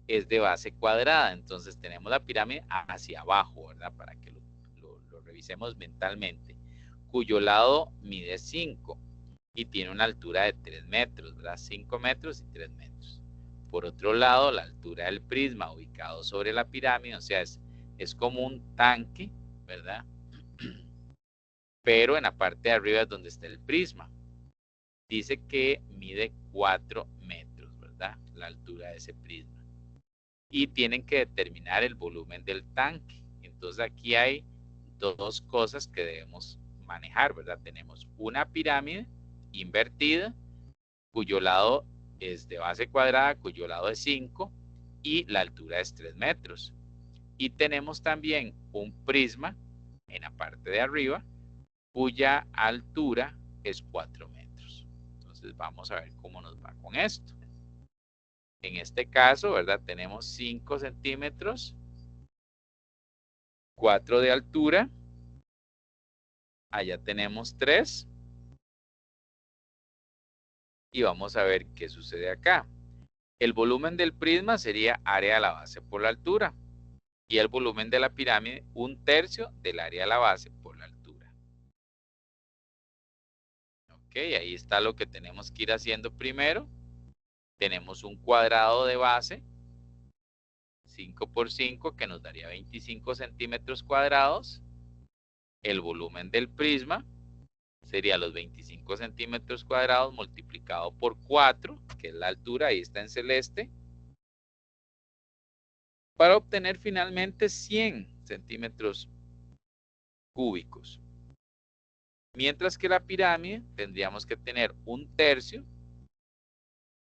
Es de base cuadrada, entonces tenemos la pirámide hacia abajo, ¿verdad? Para que lo revisemos mentalmente, cuyo lado mide 5 y tiene una altura de 3 metros, ¿verdad? 5 metros y 3 metros. Por otro lado, la altura del prisma ubicado sobre la pirámide, o sea, es como un tanque, ¿verdad? Pero en la parte de arriba es donde está el prisma. Dice que mide 4 metros, ¿verdad? La altura de ese prisma. Y tienen que determinar el volumen del tanque. Entonces aquí hay dos cosas que debemos manejar, ¿verdad? Tenemos una pirámide invertida, cuyo lado es de base cuadrada, cuyo lado es 5 y la altura es 3 metros. Y tenemos también un prisma en la parte de arriba, cuya altura es 4 metros. Entonces vamos a ver cómo nos va con esto. En este caso, ¿verdad? Tenemos 5 centímetros, 4 de altura. Allá tenemos 3. Y vamos a ver qué sucede acá. El volumen del prisma sería área de la base por la altura. Y el volumen de la pirámide, 1/3 del área de la base por la altura. Ok, ahí está lo que tenemos que ir haciendo primero. Tenemos un cuadrado de base, 5 por 5, que nos daría 25 centímetros cuadrados. El volumen del prisma sería los 25 centímetros cuadrados multiplicado por 4, que es la altura, ahí está en celeste, para obtener finalmente 100 centímetros cúbicos. Mientras que la pirámide tendríamos que tener 1/3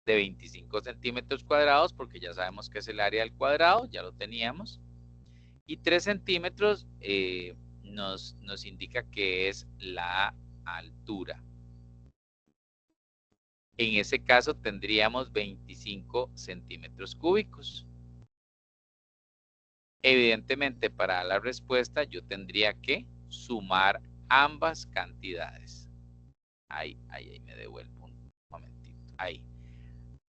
de 25 centímetros cuadrados, porque ya sabemos que es el área del cuadrado, ya lo teníamos. Y 3 centímetros nos indica que es la altura. En ese caso tendríamos 25 centímetros cúbicos. Evidentemente, para la respuesta yo tendría que sumar ambas cantidades. Ahí me devuelvo un momentito. Ahí.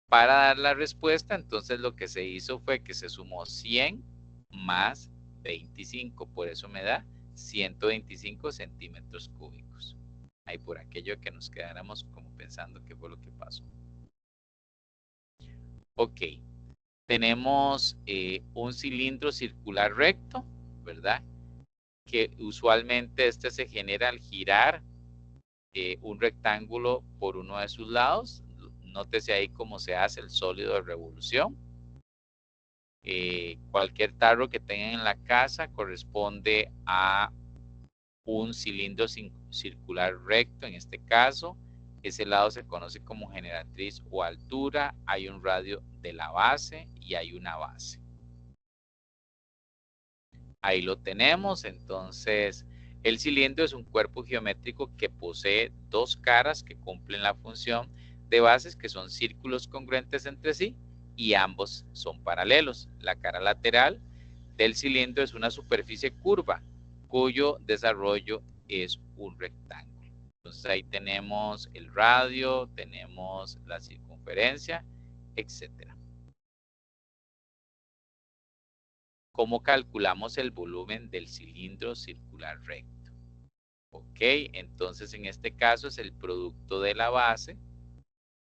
Para dar la respuesta, entonces lo que se hizo fue que se sumó 100 más 25. Por eso me da 125 centímetros cúbicos. Ahí por aquello que nos quedáramos como pensando qué fue lo que pasó. Ok, tenemos un cilindro circular recto, ¿verdad? Que usualmente este se genera al girar un rectángulo por uno de sus lados. Nótese ahí cómo se hace el sólido de revolución. Cualquier tarro que tengan en la casa corresponde a un cilindro circular recto. En este caso, ese lado se conoce como generatriz o altura. Hay un radio de la base y hay una base. Ahí lo tenemos. Entonces, el cilindro es un cuerpo geométrico que posee dos caras que cumplen la función de bases, que son círculos congruentes entre sí, y ambos son paralelos. La cara lateral del cilindro es una superficie curva, cuyo desarrollo es un rectángulo. Entonces ahí tenemos el radio, tenemos la circunferencia, etcétera. ¿Cómo calculamos el volumen del cilindro circular recto? Ok, entonces en este caso es el producto de la base,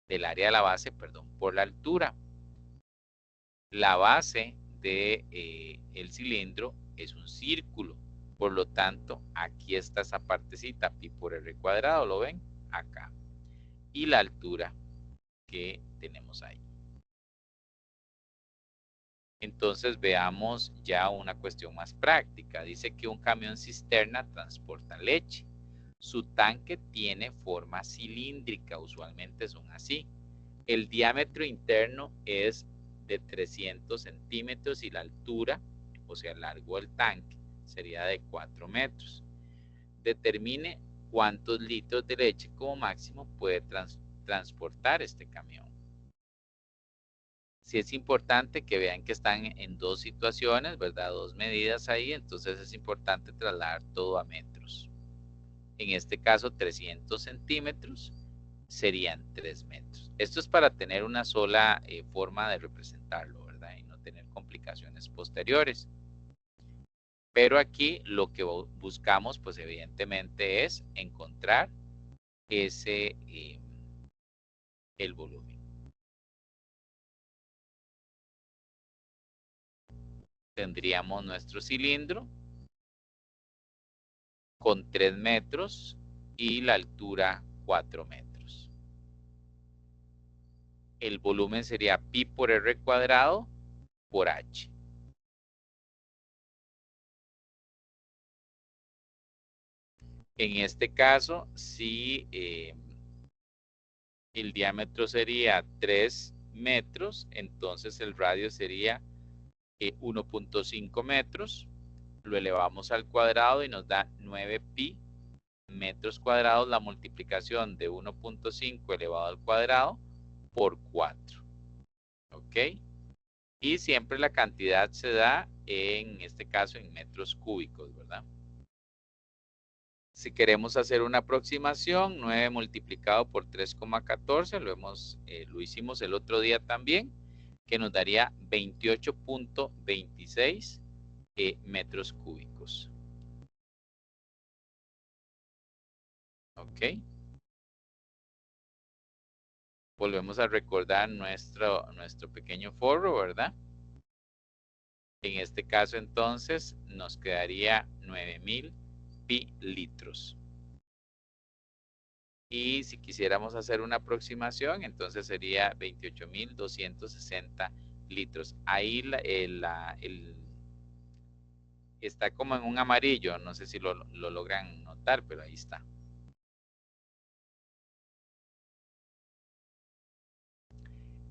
del área de la base, perdón, por la altura. La base de el cilindro es un círculo, por lo tanto aquí está esa partecita, pi por r cuadrado, ¿lo ven? Acá. Y la altura que tenemos ahí. Entonces veamos ya una cuestión más práctica. Dice que un camión cisterna transporta leche. Su tanque tiene forma cilíndrica, usualmente son así. El diámetro interno es de 300 centímetros y la altura, o sea, el largo del tanque, sería de 4 metros. Determine cuántos litros de leche como máximo puede transportar este camión. Sí es importante que vean que están en dos situaciones, ¿verdad? Dos medidas ahí, entonces es importante trasladar todo a metros. En este caso, 300 centímetros serían 3 metros. Esto es para tener una sola forma de representarlo, ¿verdad? Y no tener complicaciones posteriores. Pero aquí lo que buscamos, pues evidentemente es encontrar ese, el volumen. Tendríamos nuestro cilindro con 3 metros y la altura 4 metros. El volumen sería pi por r cuadrado por h. En este caso, si el diámetro sería 3 metros, entonces el radio sería 1.5 metros. Lo elevamos al cuadrado y nos da 9 pi metros cuadrados, la multiplicación de 1.5 elevado al cuadrado por 4. ¿Ok? Y siempre la cantidad se da, en este caso, en metros cúbicos, ¿verdad? Si queremos hacer una aproximación, 9 multiplicado por 3,14, lo hicimos el otro día también, que nos daría 28.26 metros cúbicos. ¿Ok? Volvemos a recordar nuestro pequeño forro, ¿verdad? En este caso, entonces, nos quedaría 9.000 pi litros. Y si quisiéramos hacer una aproximación, entonces sería 28.260 litros. Ahí está como en un amarillo, no sé si lo logran notar, pero ahí está.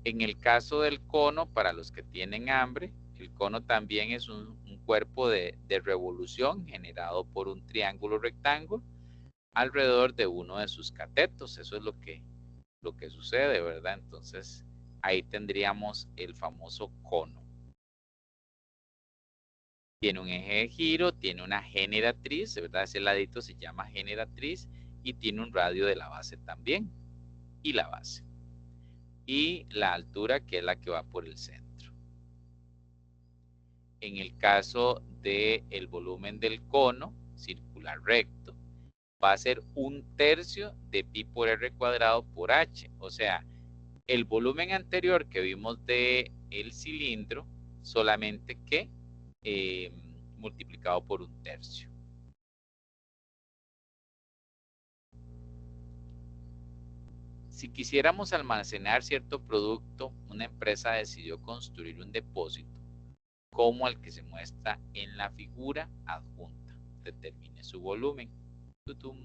En el caso del cono, para los que tienen hambre, el cono también es un cuerpo de revolución generado por un triángulo rectángulo alrededor de uno de sus catetos. Eso es lo que sucede, ¿verdad? Entonces, ahí tendríamos el famoso cono. Tiene un eje de giro, tiene una generatriz, ¿verdad? Ese ladito se llama generatriz y tiene un radio de la base también, y la base. Y la altura, que es la que va por el centro. En el caso del volumen del cono circular recto, va a ser 1/3 de pi por r cuadrado por h. O sea, el volumen anterior que vimos de el cilindro, solamente que multiplicado por 1/3. Si quisiéramos almacenar cierto producto, una empresa decidió construir un depósito como el que se muestra en la figura adjunta. Determine su volumen. ¡Tutum!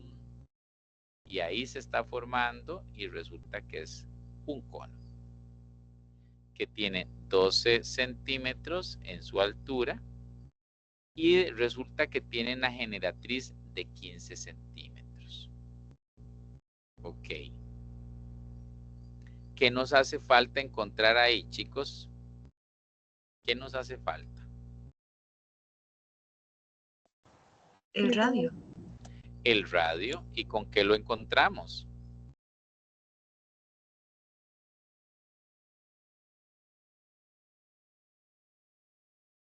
Y ahí se está formando y resulta que es un cono que tiene 12 centímetros en su altura y resulta que tiene una generatriz de 15 centímetros. Ok. ¿Qué nos hace falta encontrar ahí, chicos? ¿Qué nos hace falta? El radio. El radio. ¿Y con qué lo encontramos?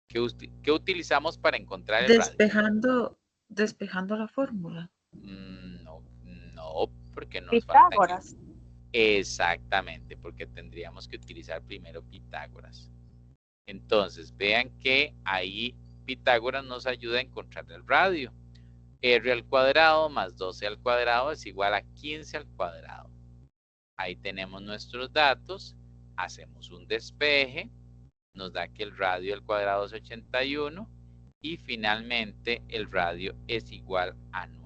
¿Qué utilizamos para encontrar el radio? Despejando la fórmula. No, porque nos Pitágoras. falta. Exactamente, porque tendríamos que utilizar primero Pitágoras. Entonces, vean que ahí Pitágoras nos ayuda a encontrar el radio. R al cuadrado más 12 al cuadrado es igual a 15 al cuadrado. Ahí tenemos nuestros datos, hacemos un despeje, nos da que el radio al cuadrado es 81 y finalmente el radio es igual a 9.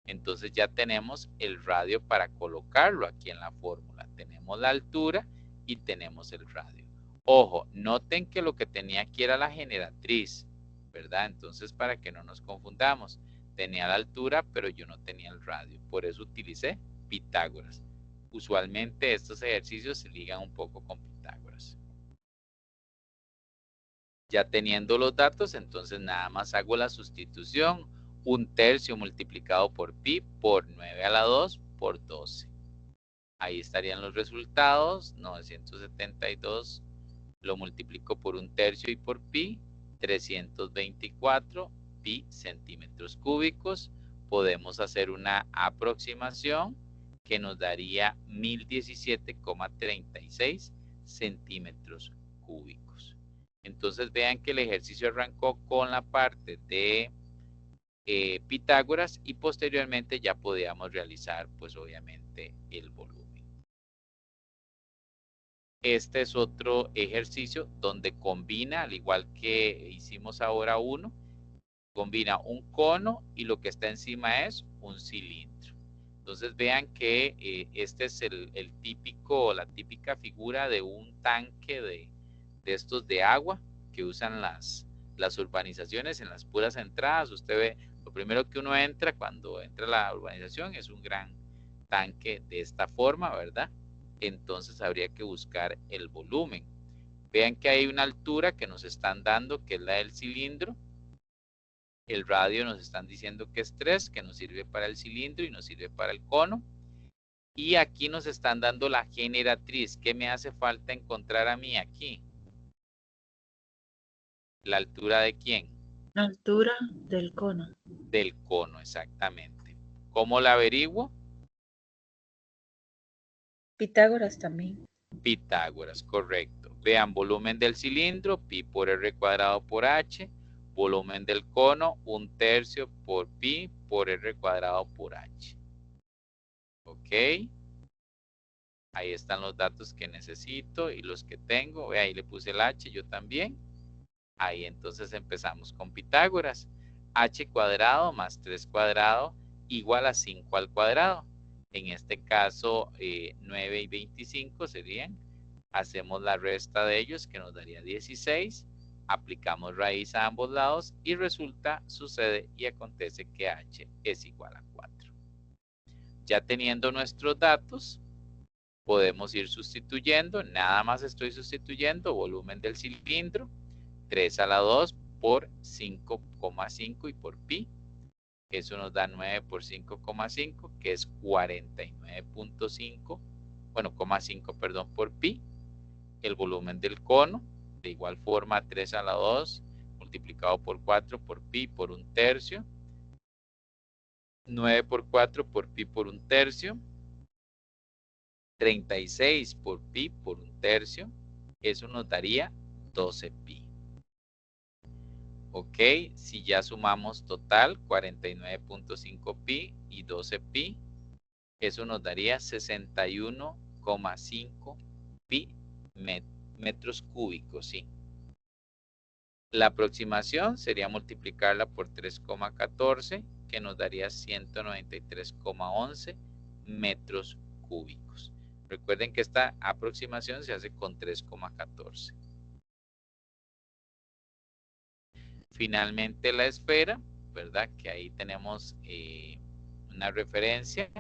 Entonces ya tenemos el radio para colocarlo aquí en la fórmula. Tenemos la altura y tenemos el radio. Ojo, noten que lo que tenía aquí era la generatriz, ¿verdad? Entonces para que no nos confundamos, tenía la altura pero yo no tenía el radio. Por eso utilicé Pitágoras. Usualmente estos ejercicios se ligan un poco con Pitágoras. Ya teniendo los datos, entonces nada más hago la sustitución. 1/3 multiplicado por pi por 9 a la 2 por 12. Ahí estarían los resultados. 972 lo multiplico por 1/3 y por pi. 324 pi centímetros cúbicos. Podemos hacer una aproximación que nos daría 1017,36 centímetros cúbicos. Entonces vean que el ejercicio arrancó con la parte de Pitágoras y posteriormente ya podíamos realizar pues obviamente el volumen. Este es otro ejercicio donde combina, al igual que hicimos ahora uno, combina un cono y lo que está encima es un cilindro. Entonces vean que este es el típico, la típica figura de un tanque de estos de agua que usan las urbanizaciones en las puras entradas. Usted ve, lo primero que uno entra cuando entra a la urbanización es un gran tanque de esta forma, ¿verdad? Entonces habría que buscar el volumen. Vean que hay una altura que nos están dando, que es la del cilindro. El radio nos están diciendo que es 3, que nos sirve para el cilindro y nos sirve para el cono. Y aquí nos están dando la generatriz. ¿Qué me hace falta encontrar a mí aquí? ¿La altura de quién? La altura del cono. Del cono, exactamente. ¿Cómo la averiguo? Pitágoras también. Pitágoras, correcto. Vean, volumen del cilindro, pi por r cuadrado por h. Volumen del cono, 1/3 por pi por r cuadrado por h. Ok. Ahí están los datos que necesito y los que tengo. Ve, ahí le puse el h, yo también. Ahí entonces empezamos con Pitágoras. H cuadrado más 3 cuadrado igual a 5 al cuadrado. En este caso 9 y 25 serían. Hacemos la resta de ellos que nos daría 16. Aplicamos raíz a ambos lados y resulta, sucede y acontece que h es igual a 4. Ya teniendo nuestros datos, podemos ir sustituyendo. Nada más estoy sustituyendo volumen del cilindro. 3 a la 2 por 5,5 y por pi. Eso nos da 9 por 5,5, que es 49,5. Bueno, 5, perdón, por pi. El volumen del cono, de igual forma 3 a la 2 multiplicado por 4 por pi por 1/3. 9 por 4 por pi por 1/3. 36 por pi por 1/3. Eso nos daría 12 pi. Ok, si ya sumamos total 49.5 pi y 12 pi, eso nos daría 61,5 pi metros cúbicos, ¿sí? La aproximación sería multiplicarla por 3,14, que nos daría 193,11 metros cúbicos. Recuerden que esta aproximación se hace con 3,14. Finalmente la esfera, ¿verdad? Que ahí tenemos una referencia.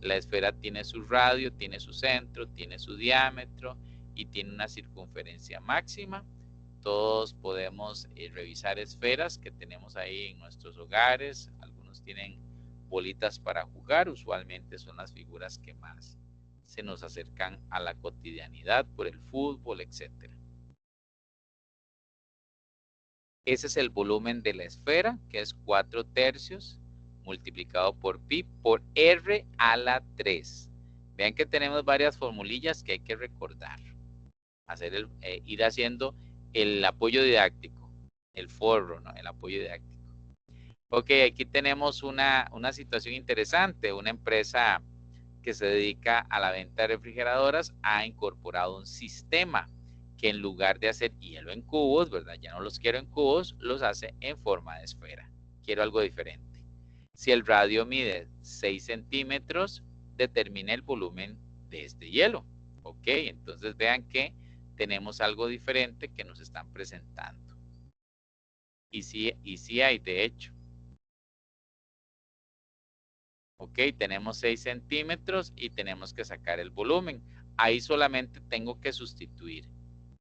La esfera tiene su radio, tiene su centro, tiene su diámetro y tiene una circunferencia máxima. Todos podemos revisar esferas que tenemos ahí en nuestros hogares. Algunos tienen bolitas para jugar. Usualmente son las figuras que más se nos acercan a la cotidianidad por el fútbol, etcétera. Ese es el volumen de la esfera, que es 4/3 multiplicado por pi por r a la 3. Vean que tenemos varias formulillas que hay que recordar. Ir haciendo el apoyo didáctico, el forro, ¿no? El apoyo didáctico. Ok, aquí tenemos una situación interesante. Una empresa que se dedica a la venta de refrigeradoras ha incorporado un sistema que en lugar de hacer hielo en cubos, ¿verdad? Ya no los quiero en cubos, los hace en forma de esfera. Quiero algo diferente. Si el radio mide 6 centímetros, determina el volumen de este hielo. Ok, entonces vean que tenemos algo diferente que nos están presentando. Y sí hay, de hecho. Ok, tenemos 6 centímetros y tenemos que sacar el volumen. Ahí solamente tengo que sustituir.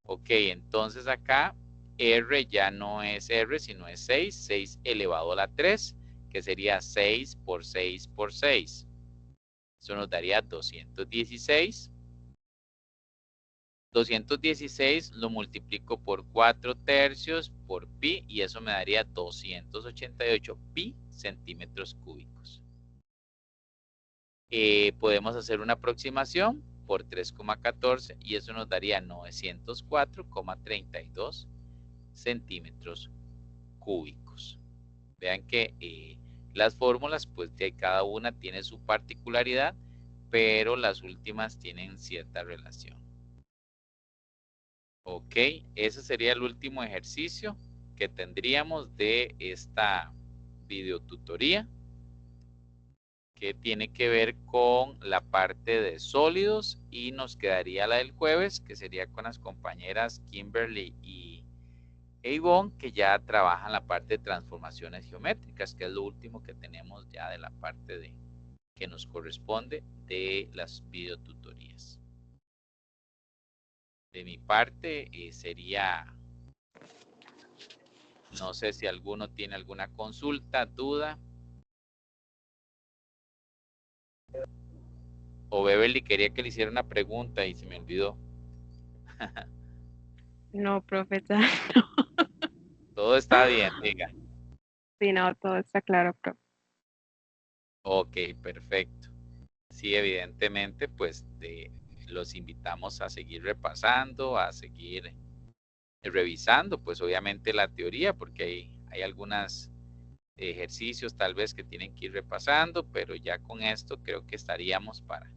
Ok, entonces acá R ya no es R, sino es 6. 6 elevado a la 3, que sería 6 por 6 por 6. Eso nos daría 216. 216 lo multiplico por 4/3 por pi y eso me daría 288 pi centímetros cúbicos. Podemos hacer una aproximación por 3,14 y eso nos daría 904,32 centímetros cúbicos. Vean que las fórmulas, pues de cada una tiene su particularidad, pero las últimas tienen cierta relación. Ok, ese sería el último ejercicio que tendríamos de esta videotutoría, que tiene que ver con la parte de sólidos, y nos quedaría la del jueves, que sería con las compañeras Kimberly y Yvonne, que ya trabajan la parte de transformaciones geométricas, que es lo último que tenemos ya de la parte de que nos corresponde de las videotutorías. De mi parte sería, no sé si alguno tiene alguna consulta, duda. O Beverly quería que le hiciera una pregunta y se me olvidó. No, profesor. Todo está bien, diga. Sí, no, todo está claro, profe. Ok, perfecto. Sí, evidentemente, pues los invitamos a seguir repasando, a seguir revisando, pues obviamente la teoría, porque hay algunos ejercicios tal vez que tienen que ir repasando, pero ya con esto creo que estaríamos para